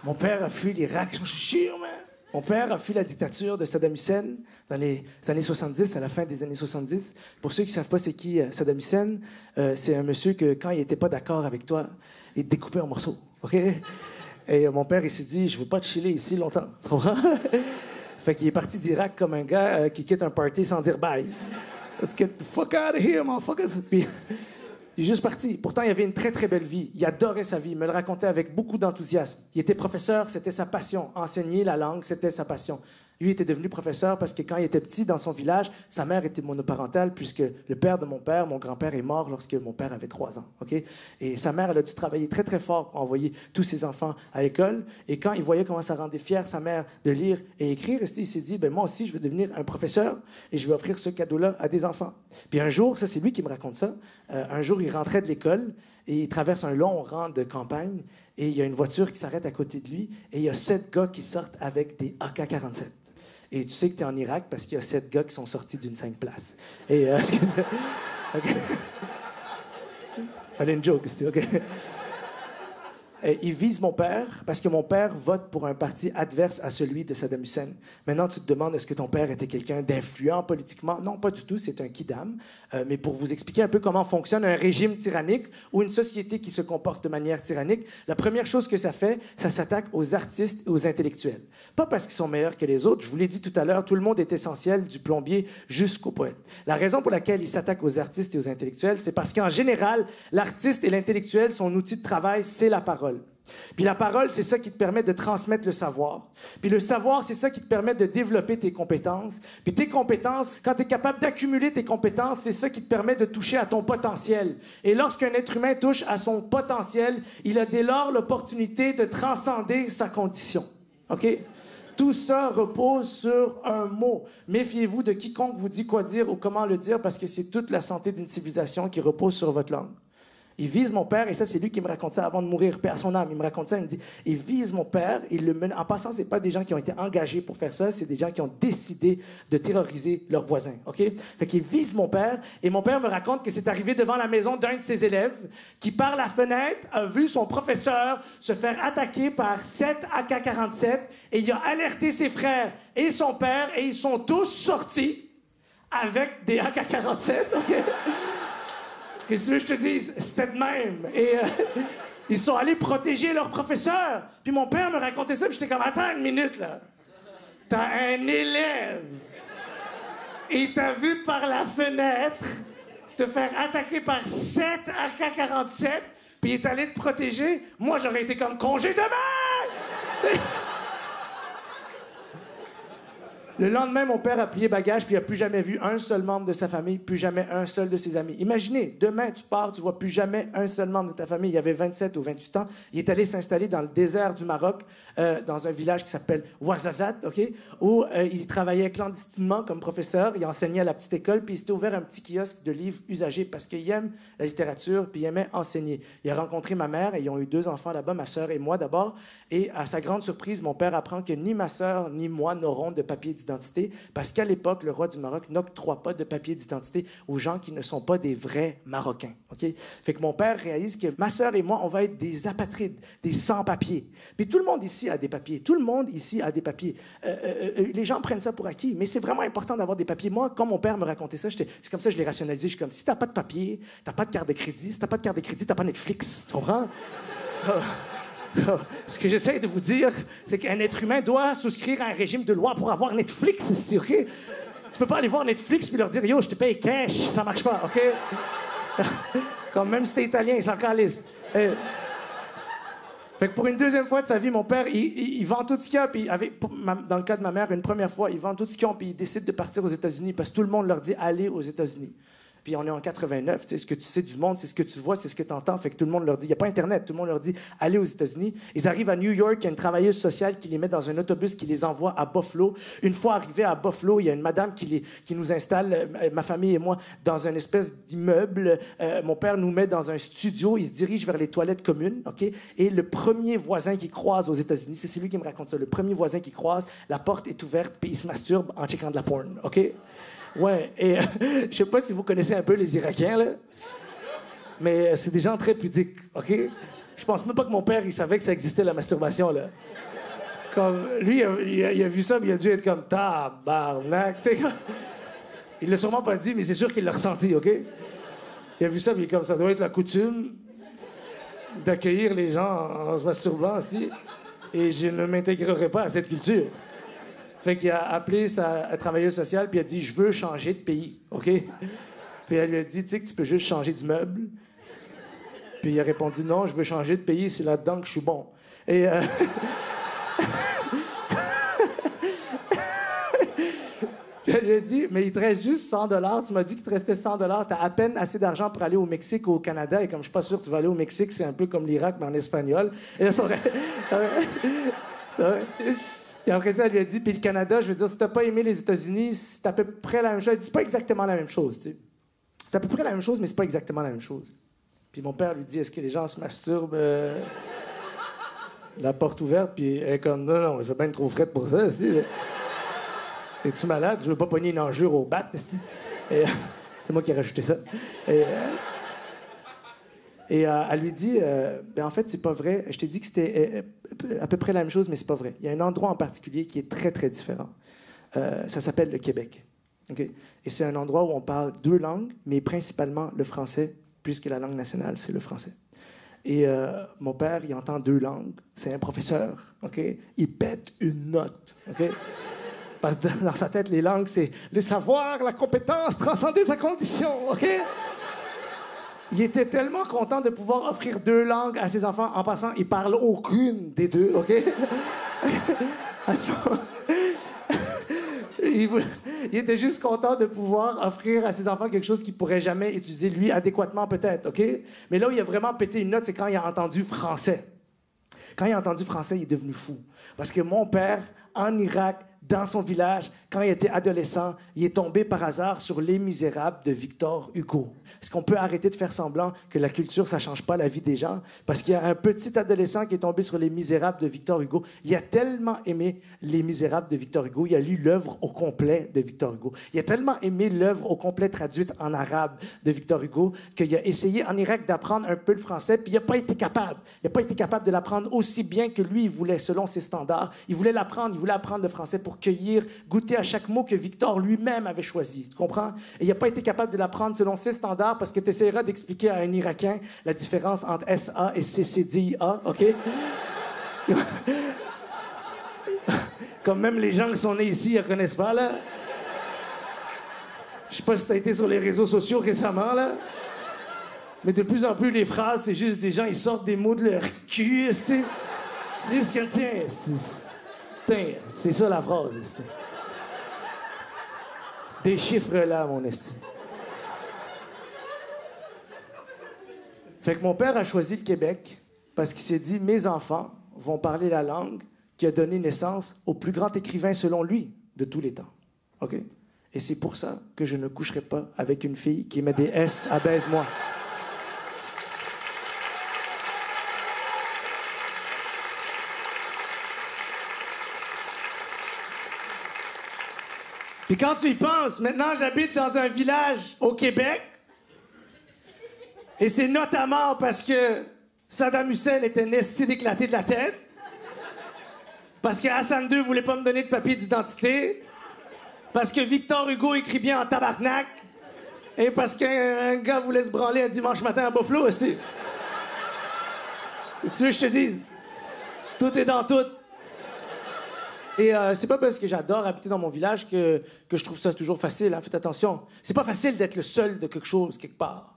Mon père a fui l'Irak, j'en suis sûr, man. Mon père a fui la dictature de Saddam Hussein dans les années 70, à la fin des années 70. Pour ceux qui ne savent pas c'est qui Saddam Hussein, c'est un monsieur que, quand il n'était pas d'accord avec toi, il te découpait en morceaux, OK? Et mon père, il s'est dit, je ne veux pas te chiller ici longtemps, tu comprends? Fait qu'il est parti d'Irak comme un gars qui quitte un party sans dire bye. Let's get the fuck out of here, motherfuckers. Puis, il est juste parti. Pourtant, il avait une très, très belle vie. Il adorait sa vie. Il me le racontait avec beaucoup d'enthousiasme. Il était professeur, c'était sa passion. Enseigner la langue, c'était sa passion. Lui était devenu professeur parce que quand il était petit, dans son village, sa mère était monoparentale puisque le père de mon père, mon grand-père, est mort lorsque mon père avait 3 ans. Okay? Et sa mère, elle a dû travailler très, très fort pour envoyer tous ses enfants à l'école. Et quand il voyait comment ça rendait fière sa mère de lire et écrire, il s'est dit, ben moi aussi, je veux devenir un professeur et je vais offrir ce cadeau-là à des enfants. Puis un jour, ça c'est lui qui me raconte ça, un jour, il rentrait de l'école et il traverse un long rang de campagne et il y a une voiture qui s'arrête à côté de lui et il y a 7 gars qui sortent avec des AK-47. Et tu sais que tu es en Irak parce qu'il y a 7 gars qui sont sortis d'une 5 places. Et okay. Fallait une joke, c'était OK. Et il vise mon père parce que mon père vote pour un parti adverse à celui de Saddam Hussein. Maintenant, tu te demandes, est-ce que ton père était quelqu'un d'influent politiquement? Non, pas du tout, c'est un kidam. Mais pour vous expliquer un peu comment fonctionne un régime tyrannique ou une société qui se comporte de manière tyrannique, la première chose que ça fait, ça s'attaque aux artistes et aux intellectuels. Pas parce qu'ils sont meilleurs que les autres. Je vous l'ai dit tout à l'heure, tout le monde est essentiel, du plombier jusqu'au poète. La raison pour laquelle il s'attaque aux artistes et aux intellectuels, c'est parce qu'en général, l'artiste et l'intellectuel, son outil de travail, c'est la parole. Puis la parole, c'est ça qui te permet de transmettre le savoir. Puis le savoir, c'est ça qui te permet de développer tes compétences. Puis tes compétences, quand tu es capable d'accumuler tes compétences, c'est ça qui te permet de toucher à ton potentiel. Et lorsqu'un être humain touche à son potentiel, il a dès lors l'opportunité de transcender sa condition. OK? Tout ça repose sur un mot. Méfiez-vous de quiconque vous dit quoi dire ou comment le dire parce que c'est toute la santé d'une civilisation qui repose sur votre langue. Il vise mon père, et ça, c'est lui qui me raconte ça avant de mourir, paix à son âme. Il me raconte ça, il me dit, il vise mon père, il le mène. En passant, c'est pas des gens qui ont été engagés pour faire ça, c'est des gens qui ont décidé de terroriser leurs voisins, OK? Fait qu'il vise mon père, et mon père me raconte que c'est arrivé devant la maison d'un de ses élèves, qui, par la fenêtre, a vu son professeur se faire attaquer par 7 AK-47, et il a alerté ses frères et son père, et ils sont tous sortis avec des AK-47, OK? Qu'est-ce que tu veux que je te dise? C'était de même. Et ils sont allés protéger leur professeur. Puis mon père me racontait ça, puis j'étais comme, attends une minute, là. T'as un élève. Et il t'a vu par la fenêtre te faire attaquer par 7 AK-47, puis il est allé te protéger. Moi, j'aurais été comme congé demain! Le lendemain, mon père a plié bagage puis il n'a plus jamais vu un seul membre de sa famille, plus jamais un seul de ses amis. Imaginez, demain, tu pars, tu vois plus jamais un seul membre de ta famille. Il avait 27 ou 28 ans. Il est allé s'installer dans le désert du Maroc, dans un village qui s'appelle Ouarzazate, OK? Où il travaillait clandestinement comme professeur. Il enseignait à la petite école, puis il s'était ouvert un petit kiosque de livres usagés parce qu'il aime la littérature, puis il aimait enseigner. Il a rencontré ma mère et ils ont eu 2 enfants là-bas, ma sœur et moi d'abord. Et à sa grande surprise, mon père apprend que ni ma sœur ni moi n'auront de papier d'identité parce qu'à l'époque, le roi du Maroc n'octroie pas de papier d'identité aux gens qui ne sont pas des vrais Marocains. OK? Fait que mon père réalise que ma sœur et moi, on va être des apatrides, des sans-papiers. Puis tout le monde ici a des papiers. Tout le monde ici a des papiers. Les gens prennent ça pour acquis, mais c'est vraiment important d'avoir des papiers. Moi, quand mon père me racontait ça, c'est comme ça que je l'ai rationalisé. Je suis comme, si t'as pas de papier, t'as pas de carte de crédit. Si t'as pas de carte de crédit, t'as pas Netflix. Tu comprends? Ce que j'essaie de vous dire, c'est qu'un être humain doit souscrire à un régime de loi pour avoir Netflix, c'est OK? Tu peux pas aller voir Netflix puis leur dire « Yo, je te paye cash », ça marche pas, OK? Comme même si t'es italien, ils s'en calissent. Fait que pour une deuxième fois de sa vie, mon père, il vend tout ce qu'il a, puis dans le cas de ma mère, une première fois, il vend tout ce qu'il a, puis il décide de partir aux États-Unis parce que tout le monde leur dit « Allez aux États-Unis ». Puis on est en 89, tu sais, ce que tu sais du monde, c'est ce que tu vois, c'est ce que tu entends. Fait que tout le monde leur dit, il n'y a pas Internet, tout le monde leur dit, allez aux États-Unis. Ils arrivent à New York, il y a une travailleuse sociale qui les met dans un autobus qui les envoie à Buffalo. Une fois arrivés à Buffalo, il y a une madame qui nous installe, ma famille et moi, dans une espèce d'immeuble. Mon père nous met dans un studio, il se dirige vers les toilettes communes, OK? Et le premier voisin qui croise aux États-Unis, c'est lui qui me raconte ça, le premier voisin qui croise, la porte est ouverte, puis il se masturbe en checkant de la porn, OK? Ouais, et je sais pas si vous connaissez un peu les Irakiens, là, mais c'est des gens très pudiques, OK? Je pense même pas que mon père, il savait que ça existait, la masturbation, là. Comme, lui, il a vu ça, mais il a dû être comme, tabarnak, tu sais. Il l'a sûrement pas dit, mais c'est sûr qu'il l'a ressenti, OK? Il a vu ça, mais il est comme, ça doit être la coutume d'accueillir les gens en se masturbant, aussi, et je ne m'intégrerai pas à cette culture. Fait qu'il a appelé sa travailleuse sociale, puis il a dit « Je veux changer de pays, OK? » Puis elle lui a dit « Tu sais que tu peux juste changer d'immeuble? » Puis il a répondu « Non, je veux changer de pays, c'est là-dedans que je suis bon. » Et... Puis elle lui a dit, mais il te reste juste 100 $. Tu m'as dit qu'il te restait 100 $. Tu as à peine assez d'argent pour aller au Mexique ou au Canada. Et comme je suis pas sûr que tu vas aller au Mexique, c'est un peu comme l'Irak, mais en espagnol. Et là, c'est vrai. Puis après ça, elle lui a dit, puis le Canada, je veux dire, si t'as pas aimé les États-Unis, c'est à peu près la même chose. Elle dit, c'est pas exactement la même chose, tu sais. C'est à peu près la même chose, mais c'est pas exactement la même chose. Puis mon père lui dit, est-ce que les gens se masturbent la porte ouverte? Puis elle est comme, non, je vais bien être trop frette pour ça, aussi. Es-tu malade? Je veux pas pogner une enjure au bat. C'est moi qui ai rajouté ça. Elle lui dit, ben en fait, c'est pas vrai. Je t'ai dit que c'était à peu près la même chose, mais c'est pas vrai. Il y a un endroit en particulier qui est très, très différent. Ça s'appelle le Québec. Okay? Et c'est un endroit où on parle 2 langues, mais principalement le français, puisque la langue nationale, c'est le français. Et mon père, il entend 2 langues. C'est un professeur. Okay? Il pète une note. Okay? Parce que dans sa tête, les langues, c'est le savoir, la compétence, transcender sa condition, OK? Il était tellement content de pouvoir offrir 2 langues à ses enfants. En passant, il parle aucune des 2, OK? Il était juste content de pouvoir offrir à ses enfants quelque chose qu'il pourrait jamais utiliser, lui, adéquatement, peut-être, OK? Mais là où il a vraiment pété une note, c'est quand il a entendu français. Quand il a entendu français, il est devenu fou. Parce que mon père, en Irak, dans son village, quand il était adolescent, il est tombé par hasard sur Les Misérables de Victor Hugo. Est-ce qu'on peut arrêter de faire semblant que la culture, ça change pas la vie des gens? Parce qu'il y a un petit adolescent qui est tombé sur Les Misérables de Victor Hugo. Il a tellement aimé Les Misérables de Victor Hugo, il a lu l'œuvre au complet de Victor Hugo. Il a tellement aimé l'œuvre au complet traduite en arabe de Victor Hugo qu'il a essayé en Irak d'apprendre un peu le français, puis il n'a pas été capable. Il n'a pas été capable de l'apprendre aussi bien que lui, il voulait, selon ses standards. Il voulait l'apprendre, il voulait apprendre le français pour cueillir, goûter à chaque mot que Victor lui-même avait choisi. Tu comprends? Et il n'a pas été capable de l'apprendre selon ses standards parce que tu essaieras d'expliquer à un Irakien la différence entre SA et CCDIA, OK? Comme même les gens qui sont nés ici, ils ne connaissent pas, là. Je sais pas si tu as été sur les réseaux sociaux récemment, là. Mais de plus en plus, les phrases, c'est juste des gens, ils sortent des mots de leur cul, tu sais. Juste que, tiens, c'est ça la phrase, esti. Déchiffre-la, mon esti. Fait que mon père a choisi le Québec parce qu'il s'est dit, mes enfants vont parler la langue qui a donné naissance au plus grand écrivain, selon lui, de tous les temps. OK? Et c'est pour ça que je ne coucherai pas avec une fille qui met des S à baise-moi. Puis quand tu y penses, maintenant j'habite dans un village au Québec. Et c'est notamment parce que Saddam Hussein était nesté d'éclater de la tête. Parce que Hassan II voulait pas me donner de papier d'identité. Parce que Victor Hugo écrit bien en tabarnak. Et parce qu'un gars voulait se branler un dimanche matin à Buffalo aussi. Qu'est-ce que tu veux que je te dise? Tout est dans tout. Et c'est pas parce que j'adore habiter dans mon village que je trouve ça toujours facile. Hein? Faites attention. C'est pas facile d'être le seul de quelque chose quelque part.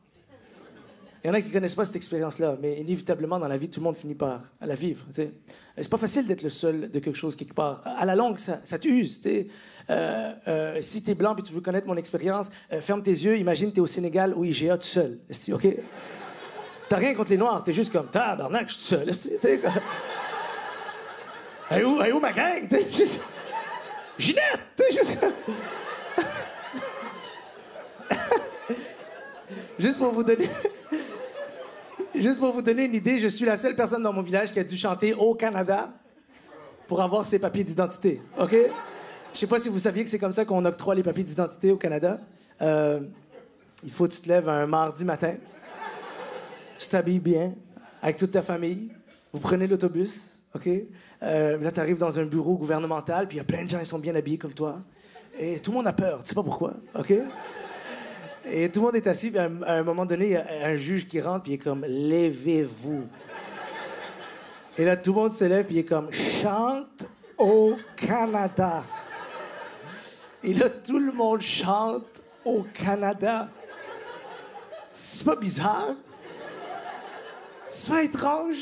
Il y en a qui connaissent pas cette expérience-là, mais inévitablement, dans la vie, tout le monde finit par la vivre. T'sais. C'est pas facile d'être le seul de quelque chose quelque part. À la longue, ça t'use. Si t'es blanc et tu veux connaître mon expérience, ferme tes yeux, imagine t'es au Sénégal au IGA tout seul. OK? T'as rien contre les Noirs, t'es juste comme tabarnak, je suis tout seul. Elle est où ma gang? Ginette! Juste pour vous donner... Juste pour vous donner une idée, je suis la seule personne dans mon village qui a dû chanter au Canada pour avoir ses papiers d'identité. OK? Je sais pas si vous saviez que c'est comme ça qu'on octroie les papiers d'identité au Canada. Il faut que tu te lèves un mardi matin. Tu t'habilles bien avec toute ta famille. Vous prenez l'autobus. OK? Là, tu arrives dans un bureau gouvernemental, puis il y a plein de gens qui sont bien habillés comme toi. Et tout le monde a peur. Tu sais pas pourquoi. OK? Et tout le monde est assis, puis à un moment donné, il y a un juge qui rentre, puis il est comme « Levez-vous ». Et là, tout le monde se lève, puis il est comme « Chante au Canada ». Et là, tout le monde chante au Canada. C'est pas bizarre? C'est pas étrange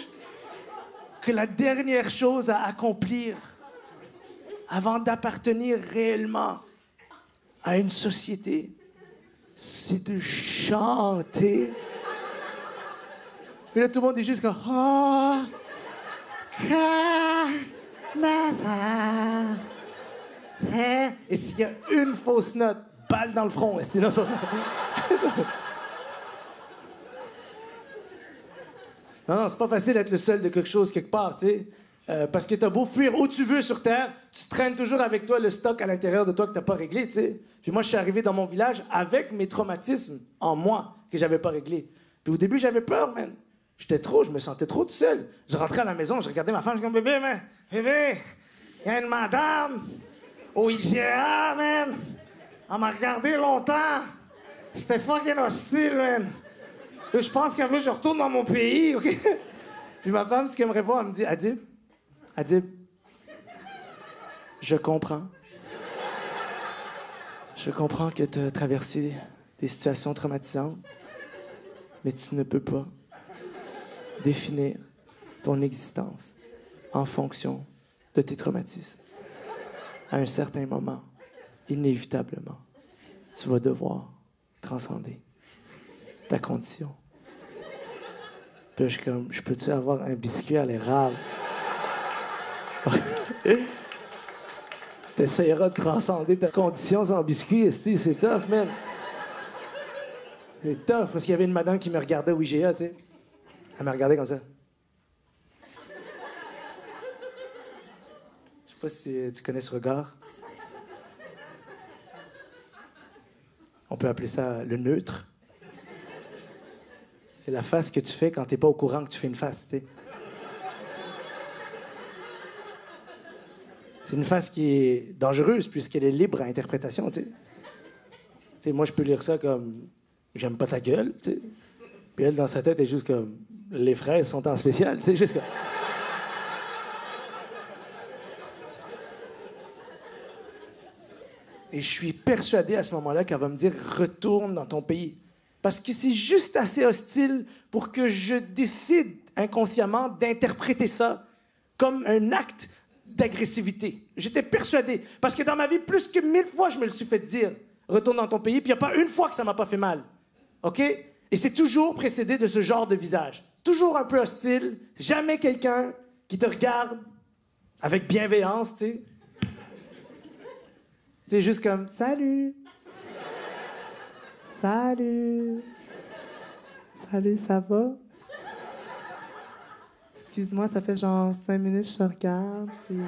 que la dernière chose à accomplir avant d'appartenir réellement à une société, c'est de chanter. Puis là, tout le monde est juste comme... Oh, Canada. Et s'il y a une fausse note, balle dans le front. Sinon, ça... Non, c'est pas facile d'être le seul de quelque chose quelque part, tu sais. Parce que t'as beau fuir où tu veux sur Terre, tu traînes toujours avec toi le stock à l'intérieur de toi que t'as pas réglé, tu sais. Puis moi, je suis arrivé dans mon village avec mes traumatismes en moi que j'avais pas réglés. Puis au début, j'avais peur, man. Je me sentais trop tout seul. Je rentrais à la maison, je regardais ma femme, je disais, bébé, man, bébé, il y a une madame au IGA, man. Elle m'a regardé longtemps. C'était fucking hostile, man. Je pense qu'elle veut que je retourne dans mon pays, OK? Puis ma femme, ce qu'elle me répond, elle me dit, Adib, je comprends. Je comprends que tu as traversé des situations traumatisantes, mais tu ne peux pas définir ton existence en fonction de tes traumatismes. À un certain moment, inévitablement, tu vas devoir transcender ta condition. Puis là, je suis comme, je peux-tu avoir un biscuit à l'érable? T'essayeras de transcender ta condition sans biscuit, c'est tough, man. C'est tough, parce qu'il y avait une madame qui me regardait au IGA, tu sais. Elle me regardait comme ça. Je sais pas si tu connais ce regard. On peut appeler ça le neutre. C'est la face que tu fais quand t'es pas au courant que tu fais une face, tu sais. C'est une face qui est dangereuse puisqu'elle est libre à interprétation, tu sais. Tu sais, moi, je peux lire ça comme « j'aime pas ta gueule », tu sais. Puis elle, dans sa tête, est juste comme « les fraises sont en spécial », tu sais, juste comme... Et je suis persuadé à ce moment-là qu'elle va me dire « retourne dans ton pays ». Parce que c'est juste assez hostile pour que je décide inconsciemment d'interpréter ça comme un acte d'agressivité. J'étais persuadé. Parce que dans ma vie, plus que 1000 fois, je me le suis fait dire « retourne dans ton pays », puis il n'y a pas une fois que ça m'a pas fait mal. OK? Et c'est toujours précédé de ce genre de visage. Toujours un peu hostile. Jamais quelqu'un qui te regarde avec bienveillance, tu sais. C'est juste comme « salut ». Salut. Salut, ça va? Excuse-moi, ça fait genre 5 minutes que je te regarde. Puis...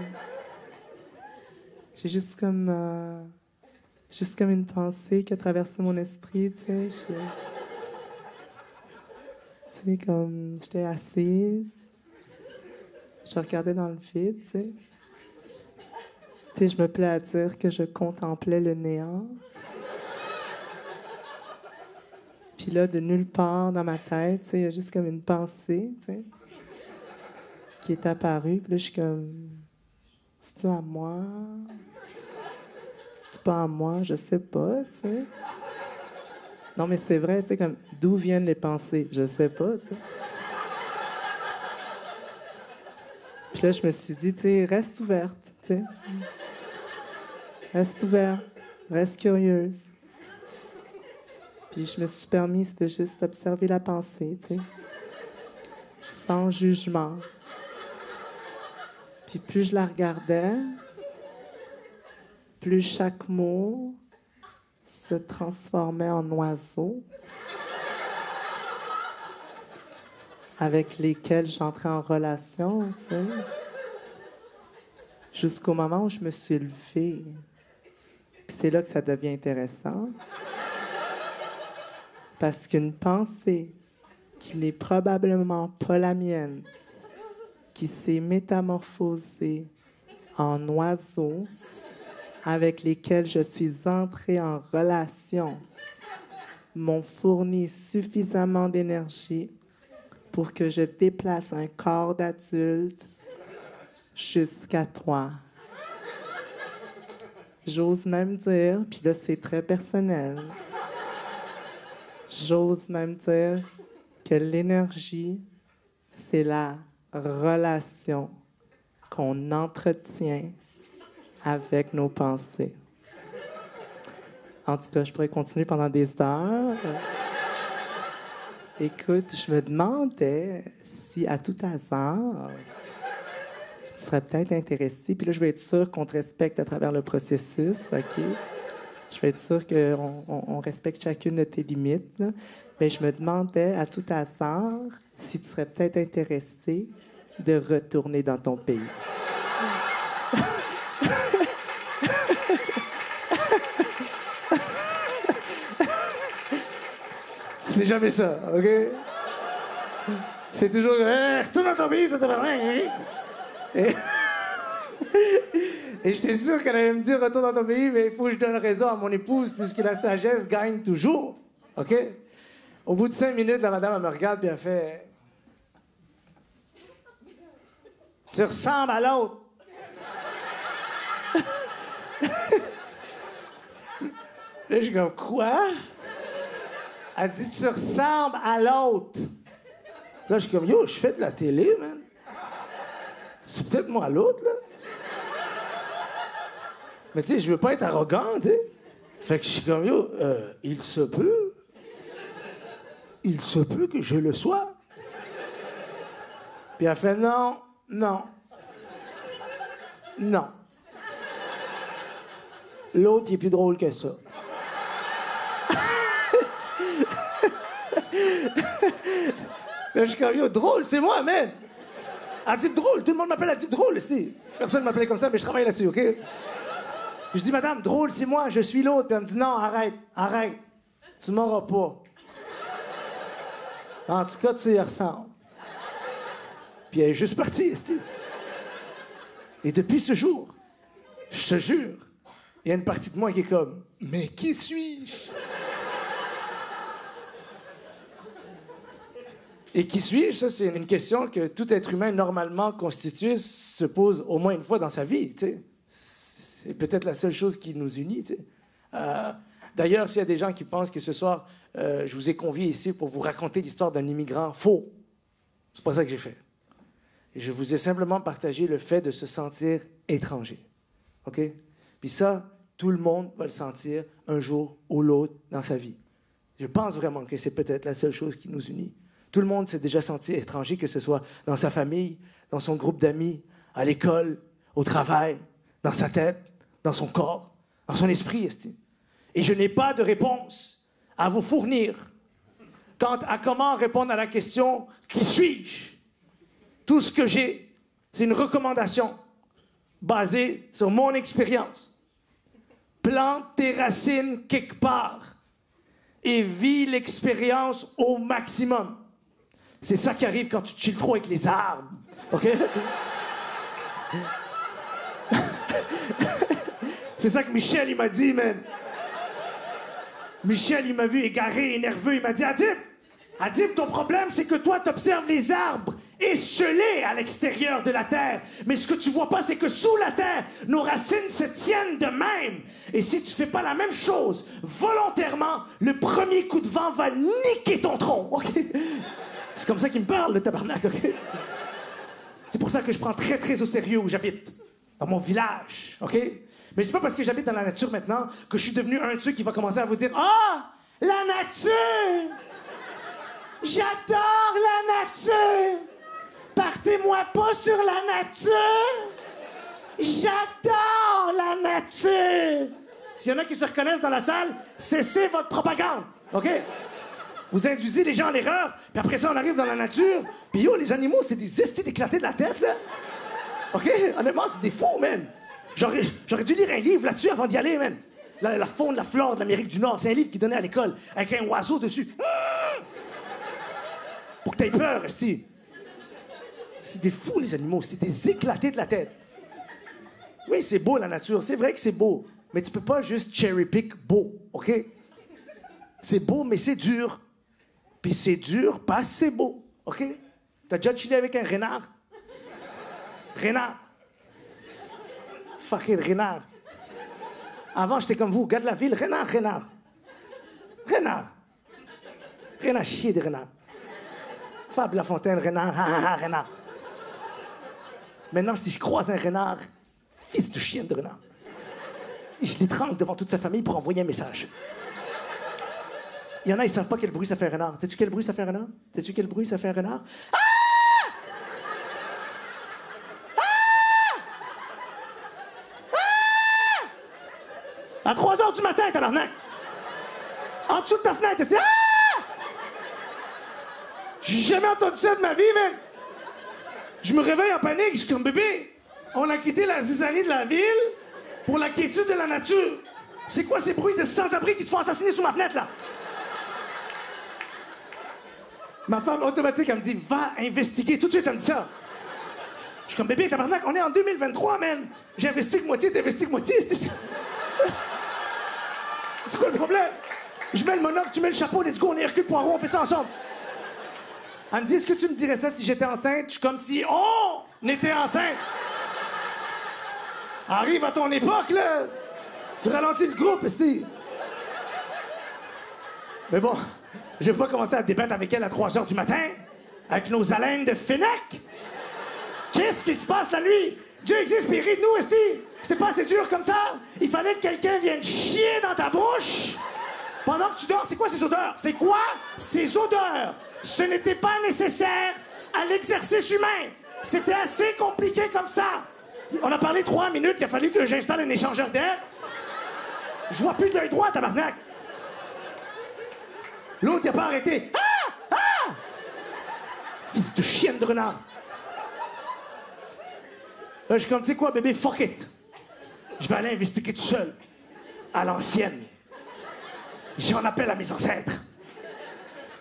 j'ai juste comme une pensée qui a traversé mon esprit, tu sais. Tu sais, comme j'étais assise. Je regardais dans le vide, tu sais. Tu sais, je me plais à dire que je contemplais le néant. Puis là, de nulle part dans ma tête, il y a juste comme une pensée, tu sais, qui est apparue. Puis là, je suis comme, c'est-tu à moi? C'est-tu pas à moi? Je sais pas, tu sais. Non, mais c'est vrai, tu sais, comme, d'où viennent les pensées? Je sais pas, tu sais. Puis là, je me suis dit, tu sais, reste ouverte, tu sais. Reste ouverte, reste curieuse. Puis je me suis permis de juste observer la pensée, tu sais, sans jugement. Puis plus je la regardais, plus chaque mot se transformait en oiseaux avec lesquels j'entrais en relation, tu sais. Jusqu'au moment où je me suis levée. Puis c'est là que ça devient intéressant. Parce qu'une pensée qui n'est probablement pas la mienne, qui s'est métamorphosée en oiseau avec lesquels je suis entrée en relation, m'ont fourni suffisamment d'énergie pour que je déplace un corps d'adulte jusqu'à toi. J'ose même dire, puis là, c'est très personnel. J'ose même dire que l'énergie, c'est la relation qu'on entretient avec nos pensées. En tout cas, je pourrais continuer pendant des heures. Écoute, je me demandais si, à tout hasard, tu serais peut-être intéressé. Puis là, je vais être sûre qu'on te respecte à travers le processus, OK? Je vais être sûre qu'on respecte chacune de tes limites. Là. Mais je me demandais, à tout hasard, si tu serais peut-être intéressé de retourner dans ton pays. C'est jamais ça, OK? C'est toujours retourne dans ton pays, et... Et j'étais sûr qu'elle allait me dire retourne dans ton pays, mais il faut que je donne raison à mon épouse, puisque la sagesse gagne toujours. OK? Au bout de 5 minutes, la madame, elle me regarde, puis elle fait tu ressembles à l'autre. Là, je suis comme quoi? Elle dit tu ressembles à l'autre. Là, je suis comme yo, je fais de la télé, man. C'est peut-être moi l'autre, là. Mais tu sais, je veux pas être arrogant, tu sais. Fait que je suis comme yo, il se peut que je le sois. Puis elle fait non. L'autre, il est plus drôle que ça. Là, je suis comme yo, drôle, c'est moi, man. Un type drôle, tout le monde m'appelle un type drôle, ici. Personne m'appelait comme ça, mais je travaille là-dessus, OK? Puis je dis, madame, drôle, c'est moi, je suis l'autre. Puis elle me dit, non, arrête. Tu ne m'auras pas. En tout cas, tu y ressembles. Puis elle est juste partie, ici. Et depuis ce jour, je te jure, il y a une partie de moi qui est comme, mais qui suis-je? Et qui suis-je? Ça, c'est une question que tout être humain normalement constitué se pose au moins une fois dans sa vie, tu sais. C'est peut-être la seule chose qui nous unit, tu sais. D'ailleurs, s'il y a des gens qui pensent que ce soir, je vous ai convié ici pour vous raconter l'histoire d'un immigrant, faux. C'est pas ça que j'ai fait. Je vous ai simplement partagé le fait de se sentir étranger, OK? Puis ça, tout le monde va le sentir un jour ou l'autre dans sa vie. Je pense vraiment que c'est peut-être la seule chose qui nous unit. Tout le monde s'est déjà senti étranger, que ce soit dans sa famille, dans son groupe d'amis, à l'école, au travail, dans sa tête, dans son corps, dans son esprit, esti. Et je n'ai pas de réponse à vous fournir quant à comment répondre à la question « Qui suis-je » Tout ce que j'ai, c'est une recommandation basée sur mon expérience. Plante tes racines quelque part et vis l'expérience au maximum. C'est ça qui arrive quand tu chilles trop avec les arbres, OK? C'est ça que Michel, il m'a dit, man. Michel, il m'a vu égaré et nerveux. Il m'a dit, Adib, ton problème, c'est que toi, t'observes les arbres esselés à l'extérieur de la terre. Mais ce que tu vois pas, c'est que sous la terre, nos racines se tiennent de même. Et si tu fais pas la même chose, volontairement, le premier coup de vent va niquer ton tronc, OK? C'est comme ça qu'il me parle, le tabarnak, OK? C'est pour ça que je prends très, très au sérieux où j'habite. Dans mon village, OK? Mais c'est pas parce que j'habite dans la nature maintenant que je suis devenu un de ceux qui va commencer à vous dire « Ah! La nature! J'adore la nature! Partez-moi pas sur la nature! J'adore la nature! » S'il y en a qui se reconnaissent dans la salle, cessez votre propagande, OK? Vous induisez les gens à l'erreur, puis après ça, on arrive dans la nature, puis yo, les animaux, c'est des estis d'éclatés de la tête, là. OK? Honnêtement, c'est des fous, man. J'aurais dû lire un livre là-dessus avant d'y aller, man. La faune, la flore de l'Amérique du Nord, c'est un livre qui donnait à l'école, avec un oiseau dessus. Pour que t'aies peur, esti. C'est des fous, les animaux, c'est des éclatés de la tête. Oui, c'est beau, la nature, c'est vrai que c'est beau, mais tu peux pas juste cherry-pick beau, OK? C'est beau, mais c'est dur. Puis c'est dur parce que c'est beau, OK? T'as déjà chillé avec un renard? Renard. Fucking renard. Avant, j'étais comme vous, gars de la ville, renard, renard. Renard. Rien à chier de renard. Fab Lafontaine, renard, renard. Maintenant, si je croise un renard, fils de chien de renard, je l'étrangle devant toute sa famille pour envoyer un message. Il y en a, ils savent pas quel bruit ça fait un renard. Sais-tu quel bruit ça fait un renard? Sais-tu quel bruit ça fait un renard? Ah! À 3 heures du matin, tabarnak! En dessous de ta fenêtre, c'est... Ah! J'ai jamais entendu ça de ma vie, man! Je me réveille en panique, je suis comme bébé. On a quitté la zizanie de la ville pour la quiétude de la nature. C'est quoi ces bruits de sans-abri qui se font assassiner sous ma fenêtre, là? Ma femme automatique, elle me dit, va investiguer. Tout de suite, elle me dit ça. Je suis comme bébé, tabarnak, on est en 2023, man. J'investigue moitié, t'investigues moitié. C'est quoi le problème? Je mets le monocle, tu mets le chapeau, let's go, on est Hercule Poirot, on fait ça ensemble. Elle me dit, est-ce que tu me dirais ça si j'étais enceinte? Je suis comme si on était enceinte. Arrive à ton époque, là. Tu ralentis le groupe, esti. Mais bon, je vais pas commencer à débattre avec elle à 3 heures du matin, avec nos haleines de Fennec. Qu'est-ce qui se passe la nuit? Dieu existe, puis rit de nous, esti. C'était pas assez dur comme ça? Il fallait que quelqu'un vienne chier dans ta bouche pendant que tu dors. C'est quoi ces odeurs? C'est quoi ces odeurs? Ce n'était pas nécessaire à l'exercice humain. C'était assez compliqué comme ça. On a parlé 3 minutes, il a fallu que j'installe un échangeur d'air. Je vois plus de l'œil droit, tabarnak. L'autre, il a pas arrêté. Ah! Ah! Fils de chienne de renard. Là, je suis comme, tu sais quoi, bébé, fuck it. Je vais aller investiguer tout seul. À l'ancienne. J'en appelle à mes ancêtres.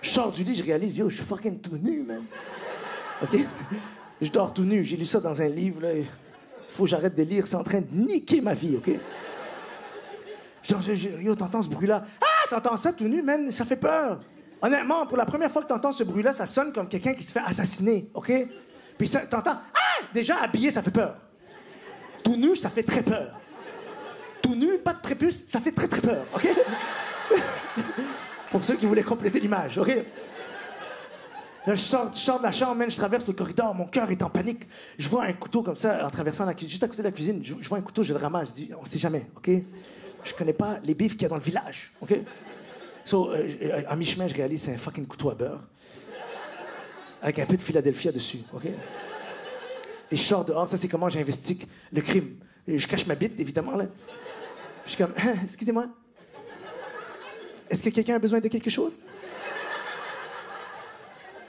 Je sors du lit, je réalise, yo, je suis fucking tout nu, man. OK? Je dors tout nu. J'ai lu ça dans un livre, là. Faut que j'arrête de lire. C'est en train de niquer ma vie, OK? Yo, t'entends ce bruit-là? Ah, t'entends ça tout nu, man? Ça fait peur. Honnêtement, pour la première fois que t'entends ce bruit-là, ça sonne comme quelqu'un qui se fait assassiner, OK? Puis ça, t'entends... Ah! Déjà, habillé, ça fait peur. Tout nu, ça fait très peur. Tout nu, pas de prépuce, ça fait très, très peur, OK? Pour ceux qui voulaient compléter l'image, OK? Là, je sors de la chambre, man, je traverse le corridor, mon cœur est en panique. Je vois un couteau comme ça, en traversant la cuisine, juste à côté de la cuisine, je vois un couteau, je le ramasse, je dis, on sait jamais, OK? Je connais pas les bifs qu'il y a dans le village, OK? So, à mi-chemin, je réalise, c'est un fucking couteau à beurre. Avec un peu de Philadelphia dessus, OK? Et je sors dehors, ça c'est comment j'investigue le crime. Et je cache ma bite, évidemment, là. Je suis comme, excusez-moi. Est-ce que quelqu'un a besoin de quelque chose?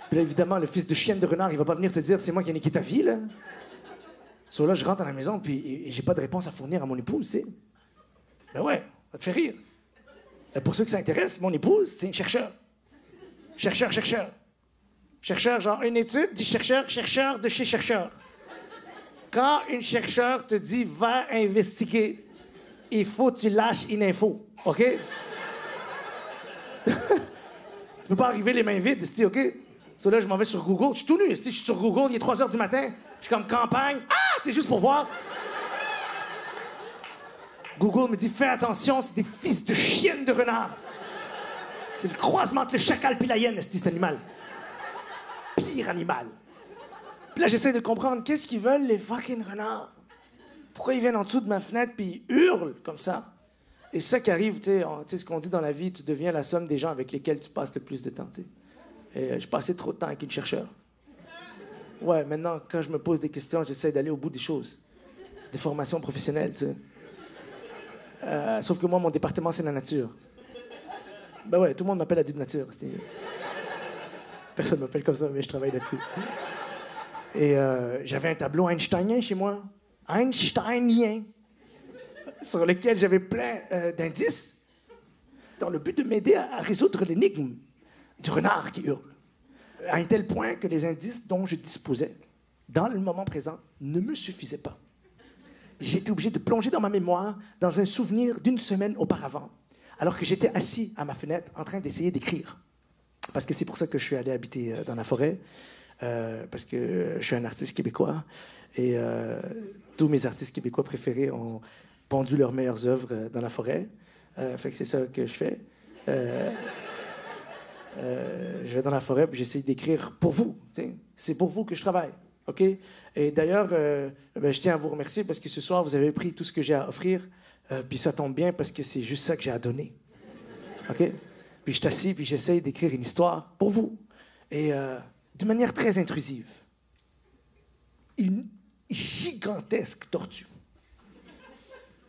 Puis là, évidemment, le fils de chienne de renard, il va pas venir te dire, c'est moi qui ai niqué ta vie, là. So là, je rentre à la maison, puis j'ai pas de réponse à fournir à mon épouse, tu sais. Ben ouais, ça te fait rire. Pour ceux qui s'intéressent, mon épouse, c'est une chercheur. Chercheur. Chercheur, genre une étude, dit chercheur de chez chercheur. Quand une chercheur te dit, va investiguer, il faut que tu lâches une info, OK? Tu peux pas arriver les mains vides, c'est OK? So là, je m'en vais sur Google. Je suis tout nu, je suis sur Google, il est 3 heures du matin. Je suis comme campagne. Ah! C'est juste pour voir. Google me dit, fais attention, c'est des fils de chienne de renard. C'est le croisement entre le chacal et la hyène, cet animal. Pire animal. Puis là, j'essaie de comprendre, qu'est-ce qu'ils veulent, les fucking renards? Pourquoi ils viennent en dessous de ma fenêtre puis ils hurlent comme ça? Et ça qui arrive, tu sais, ce qu'on dit dans la vie, tu deviens la somme des gens avec lesquels tu passes le plus de temps, tu sais. Et je passais trop de temps avec une chercheure. Ouais, maintenant, quand je me pose des questions, j'essaie d'aller au bout des choses. Des formations professionnelles, tu sais. Sauf que moi, mon département, c'est la nature. Ben ouais, tout le monde m'appelle Adib Nature. Personne m'appelle comme ça, mais je travaille là-dessus. Et j'avais un tableau einsteinien chez moi. Einsteinien. Sur lequel j'avais plein d'indices dans le but de m'aider à résoudre l'énigme du renard qui hurle. À un tel point que les indices dont je disposais dans le moment présent ne me suffisaient pas. J'ai été obligé de plonger dans ma mémoire dans un souvenir d'une semaine auparavant, alors que j'étais assis à ma fenêtre en train d'essayer d'écrire. Parce que c'est pour ça que je suis allé habiter dans la forêt, parce que je suis un artiste québécois, et tous mes artistes québécois préférés ont pondu leurs meilleures œuvres dans la forêt. Fait que c'est ça que je fais. Je vais dans la forêt puis j'essaie d'écrire pour vous. T'sais. C'est pour vous que je travaille. OK? Et d'ailleurs, je tiens à vous remercier parce que ce soir, vous avez pris tout ce que j'ai à offrir. Puis ça tombe bien parce que c'est juste ça que j'ai à donner. OK? Puis je t'assis puis j'essaie d'écrire une histoire pour vous. Et de manière très intrusive. Une gigantesque tortue.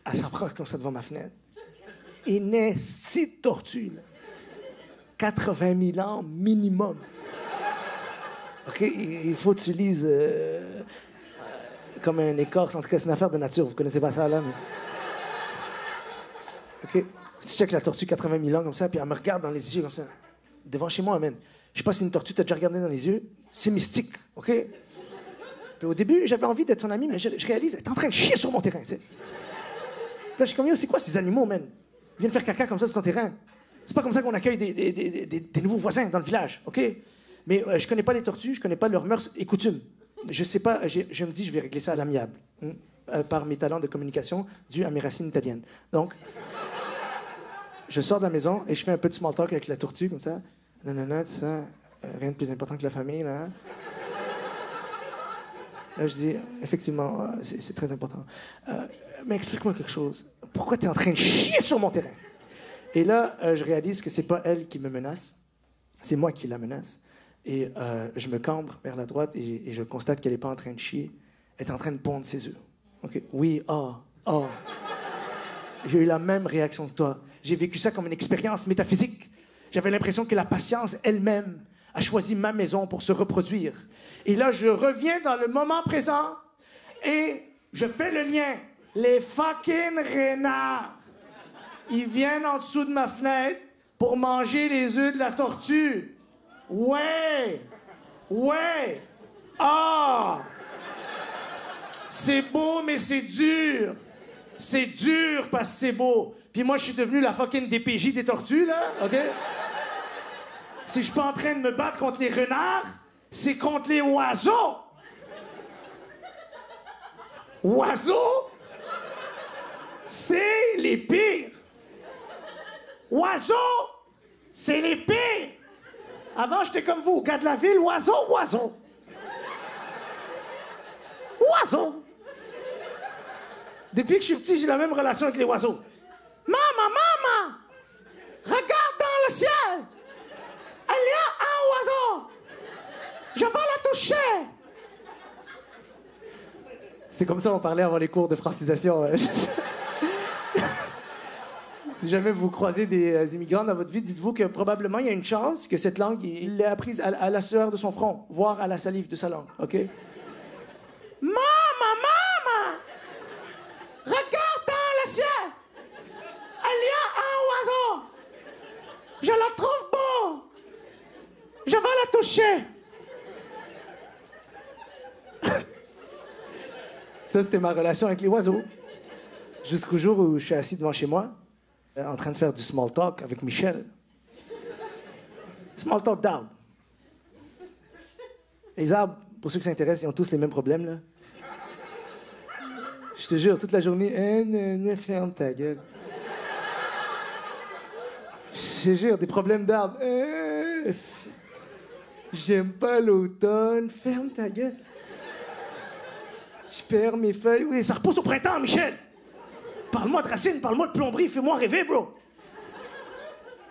Elle s'approche comme ça devant ma fenêtre. Une si tortue, là. 80 000 ans minimum. OK? Il faut que tu lises comme un écorce. En tout cas, c'est une affaire de nature. Vous connaissez pas ça, là, mais... OK? Tu checkes la tortue 80 000 ans comme ça, puis elle me regarde dans les yeux comme ça. Devant chez moi, man. Je sais pas si une tortue t'a déjà regardé dans les yeux. C'est mystique, OK? Puis au début, j'avais envie d'être son ami, mais je réalise, elle est en train de chier sur mon terrain, tu sais. Puis là, je suis comme, yo, c'est quoi ces animaux, man? Ils viennent faire caca comme ça sur ton terrain. C'est pas comme ça qu'on accueille des nouveaux voisins dans le village, OK? Mais je connais pas les tortues, je connais pas leurs mœurs et coutumes. Je sais pas, je me dis, je vais régler ça à l'amiable, par mes talents de communication dus à mes racines italiennes. Donc, je sors de la maison et je fais un peu de small talk avec la tortue, comme ça. Nanana, tout ça, rien de plus important que la famille, là. Là, je dis, effectivement, c'est très important. Mais explique-moi quelque chose. Pourquoi tu es en train de chier sur mon terrain? Et là, je réalise que c'est pas elle qui me menace, c'est moi qui la menace. Et je me cambre vers la droite et je constate qu'elle n'est pas en train de chier, elle est en train de pondre ses œufs. OK? Oui, J'ai eu la même réaction que toi. J'ai vécu ça comme une expérience métaphysique. J'avais l'impression que la patience elle-même a choisi ma maison pour se reproduire. Et là, je reviens dans le moment présent et je fais le lien. Les fucking renards, ils viennent en dessous de ma fenêtre pour manger les œufs de la tortue. Ouais! C'est beau, mais c'est dur. C'est dur parce que c'est beau. Puis moi, je suis devenu la fucking DPJ des tortues, là, OK? Si je suis pas en train de me battre contre les renards, c'est contre les oiseaux. Oiseaux, c'est les pires. Oiseaux, c'est les pires. Avant, j'étais comme vous, gars de la ville, oiseau. Depuis que je suis petit, j'ai la même relation avec les oiseaux. Maman, regarde dans le ciel. Il y a un oiseau. Je vais la toucher. C'est comme ça qu'on parlait avant les cours de francisation. Si jamais vous croisez des immigrants dans votre vie, dites-vous que probablement il y a une chance que cette langue, il l'ait apprise à la sueur de son front, voire à la salive de sa langue, OK? Maman! Regarde dans le ciel! Il y a un oiseau! Je la trouve beau! Je vais la toucher! Ça, c'était ma relation avec les oiseaux. Jusqu'au jour où je suis assis devant chez moi, en train de faire du small talk avec Michel. Small talk d'arbres. Les arbres, pour ceux qui s'intéressent, ils ont tous les mêmes problèmes, là. Je te jure, toute la journée, ferme ta gueule. Je te jure, des problèmes d'arbres. J'aime pas l'automne, ferme ta gueule. Je perds mes feuilles. Oui, ça repousse au printemps, Michel. Parle-moi de racines, parle-moi de plomberie, fais-moi rêver, bro.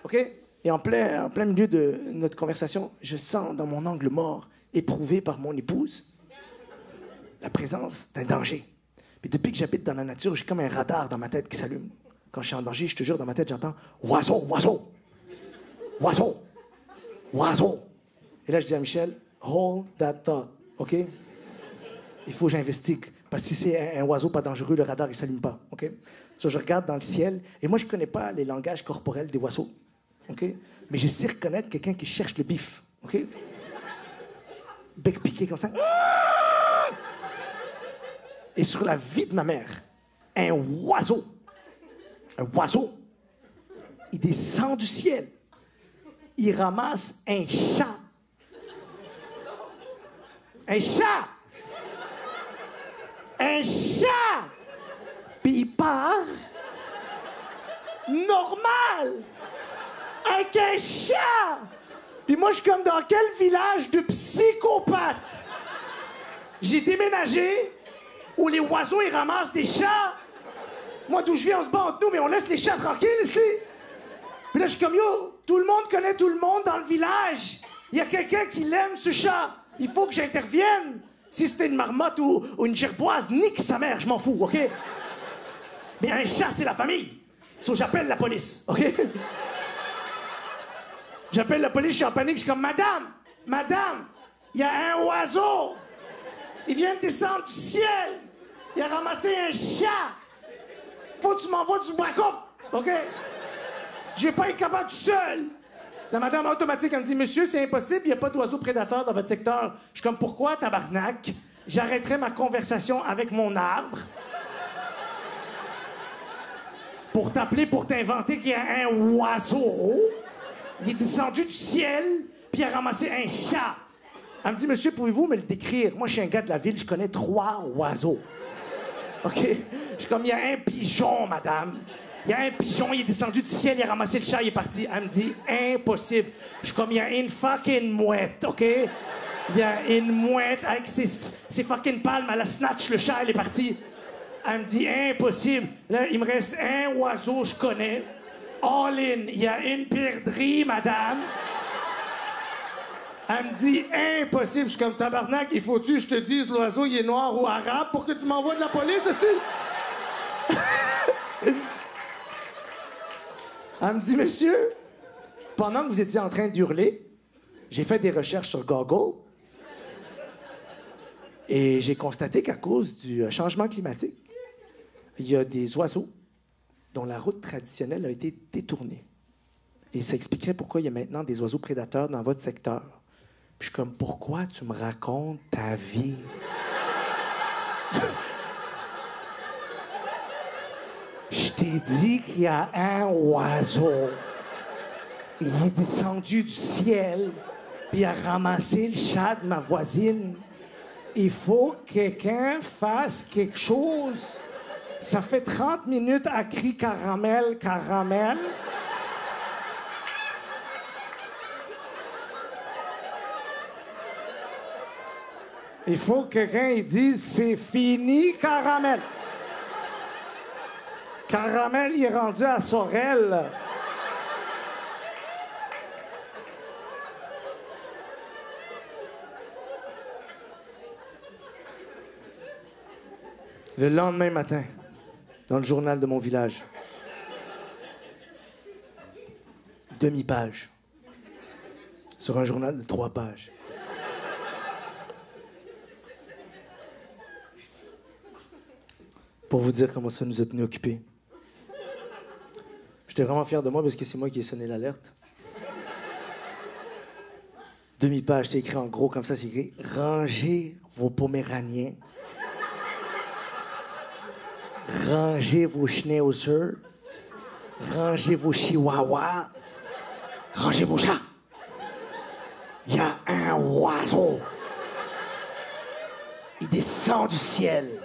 OK? Et en plein milieu de notre conversation, je sens dans mon angle mort, éprouvé par mon épouse, la présence d'un danger. Puis depuis que j'habite dans la nature, j'ai comme un radar dans ma tête qui s'allume. Quand je suis en danger, je te jure, dans ma tête, j'entends « Oiseau! » Et là, je dis à Michel « Hold that thought. » OK? Il faut que j'investigue. Parce que si c'est un oiseau pas dangereux, le radar, il s'allume pas. OK? So, je regarde dans le ciel. Et moi, je connais pas les langages corporels des oiseaux. OK? Mais je sais reconnaître quelqu'un qui cherche le bif. OK? Bec piqué comme ça. Et sur la vie de ma mère, un oiseau, il descend du ciel. Il ramasse un chat. Un chat! Puis il part normal avec un chat. Puis moi, je suis comme dans quel village de psychopathes? J'ai déménagé où les oiseaux, ils ramassent des chats. Moi, d'où je viens, on se bat entre nous, mais on laisse les chats tranquilles ici. Puis là, je suis comme, yo, tout le monde connaît tout le monde dans le village. Il y a quelqu'un qui l'aime, ce chat. Il faut que j'intervienne. Si c'était une marmotte ou une gerboise, nique sa mère, je m'en fous, OK? Mais un chat, c'est la famille. So, j'appelle la police, OK? J'appelle la police, je suis en panique, je suis comme, Madame, il y a un oiseau. Il vient de descendre du ciel. Il a ramassé un chat. Faut que tu m'envoies du backup, OK? Je vais pas être capable tout seul. La madame automatique, elle me dit, monsieur, c'est impossible, il n'y a pas d'oiseau prédateur dans votre secteur. Je suis comme, pourquoi, tabarnak? J'arrêterai ma conversation avec mon arbre pour t'appeler, pour t'inventer qu'il y a un oiseau. Il est descendu du ciel, puis il a ramassé un chat. Elle me dit, monsieur, pouvez-vous me le décrire? Moi, je suis un gars de la ville, je connais 3 oiseaux. OK? Je suis comme, il y a un pigeon, madame. Il y a un pigeon, il est descendu du ciel, il a ramassé le chat, il est parti. Elle me dit, impossible. Je suis comme, il y a une fucking mouette, OK? Il y a une mouette avec ses fucking palmes, elle a snatch le chat, elle est partie. Elle me dit, impossible. Là, il me reste un oiseau, je connais. All in. Il y a une perdrix, madame. Elle me dit, impossible. Je suis comme, tabarnak, il faut-tu que je te dise l'oiseau, il est noir ou arabe pour que tu m'envoies de la police, est-ce Elle me dit, monsieur, pendant que vous étiez en train d'hurler, j'ai fait des recherches sur Google et j'ai constaté qu'à cause du changement climatique, il y a des oiseaux dont la route traditionnelle a été détournée. Et ça expliquerait pourquoi il y a maintenant des oiseaux prédateurs dans votre secteur. Puis je suis comme, pourquoi tu me racontes ta vie? Je t'ai dit qu'il y a un oiseau. Il est descendu du ciel, puis il a ramassé le chat de ma voisine. Il faut que quelqu'un fasse quelque chose. Ça fait 30 minutes à crier caramel, caramel. Il faut que quelqu'un dise c'est fini, caramel. Caramel, il est rendu à Sorel. Le lendemain matin, dans le journal de mon village, demi-page, sur un journal de 3 pages. Pour vous dire comment ça nous a tenus occupés. J'étais vraiment fier de moi parce que c'est moi qui ai sonné l'alerte. Demi-page, c'était écrit en gros comme ça, c'est écrit « Rangez vos Poméraniens. Rangez vos Schnauzers. Rangez vos Chihuahuas. Rangez vos chats. Il y a un oiseau. Il descend du ciel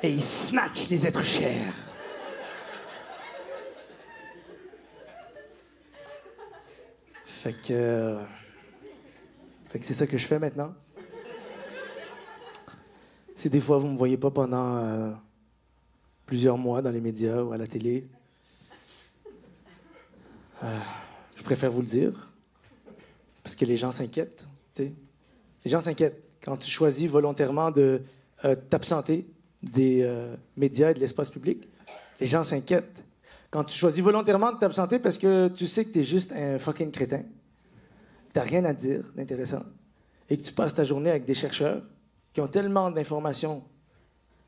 et il snatch les êtres chers. » Fait que c'est ça que je fais maintenant. Si des fois vous me voyez pas pendant plusieurs mois dans les médias ou à la télé, je préfère vous le dire parce que les gens s'inquiètent. T'sais. Les gens s'inquiètent quand tu choisis volontairement de t'absenter des médias et de l'espace public. Les gens s'inquiètent quand tu choisis volontairement de t'absenter parce que tu sais que t'es juste un fucking crétin, que t'as rien à dire d'intéressant, et que tu passes ta journée avec des chercheurs qui ont tellement d'informations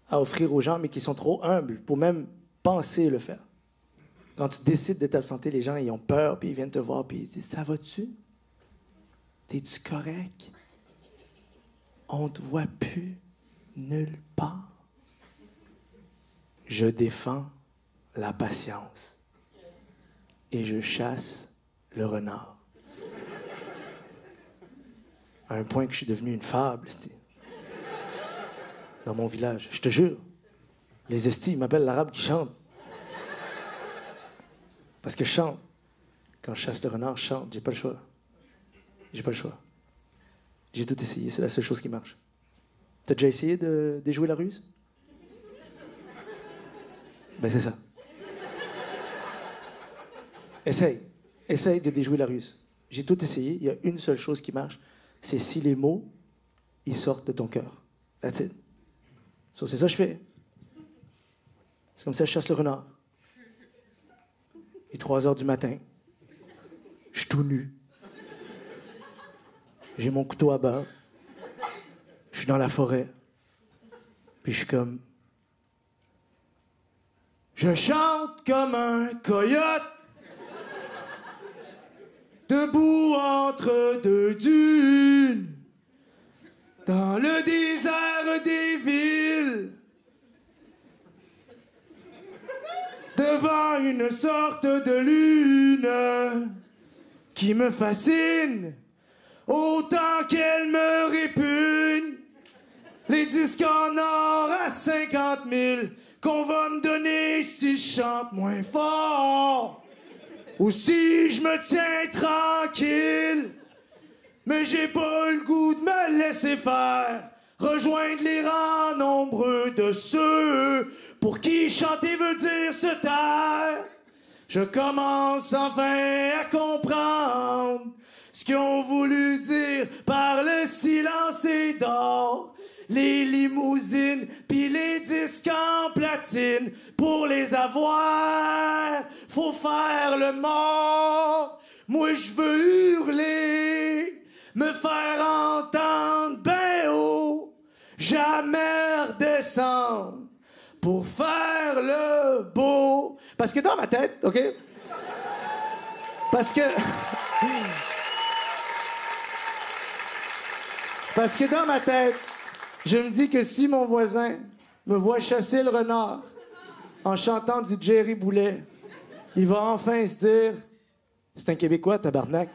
à offrir aux gens, mais qui sont trop humbles pour même penser le faire. Quand tu décides de t'absenter, les gens, ils ont peur, puis ils viennent te voir, puis ils disent « Ça va-tu? T'es-tu correct? On te voit plus nulle part. » Je défends la patience et je chasse le renard. À un point que je suis devenu une fable, dans mon village. Je te jure, les estis, ils m'appellent l'arabe qui chante. Parce que je chante. Quand je chasse le renard, je chante. J'ai pas le choix. J'ai pas le choix. J'ai tout essayé. C'est la seule chose qui marche. T'as déjà essayé de déjouer la ruse? Ben, c'est ça. Essaye. Essaye de déjouer la ruse. J'ai tout essayé. Il y a une seule chose qui marche. C'est si les mots, ils sortent de ton cœur. That's it. So, c'est ça que je fais. C'est comme ça que je chasse le renard. Il est 3 heures du matin. Je suis tout nu. J'ai mon couteau à bas. Je suis dans la forêt. Puis je suis comme... Je chante comme un coyote. Debout entre deux dunes. Dans le désert des villes. Devant une sorte de lune qui me fascine autant qu'elle me répugne. Les disques en or à 50 000 qu'on va me donner si je chante moins fort ou si je me tiens tranquille. Mais j'ai pas le goût de me laisser faire, rejoindre les rangs nombreux de ceux pour qui chanter veut dire se taire. Je commence enfin à comprendre ce qu'ils ont voulu dire par le silence et d'or. Les limousines pis les disques en platine, pour les avoir, faut faire le mort. Moi je veux hurler, me faire entendre ben haut, jamais redescendre pour faire le beau. Parce que dans ma tête, OK? Parce que dans ma tête, je me dis que si mon voisin me voit chasser le renard en chantant du Jerry Boulet, il va enfin se dire « C'est un Québécois, tabarnak. »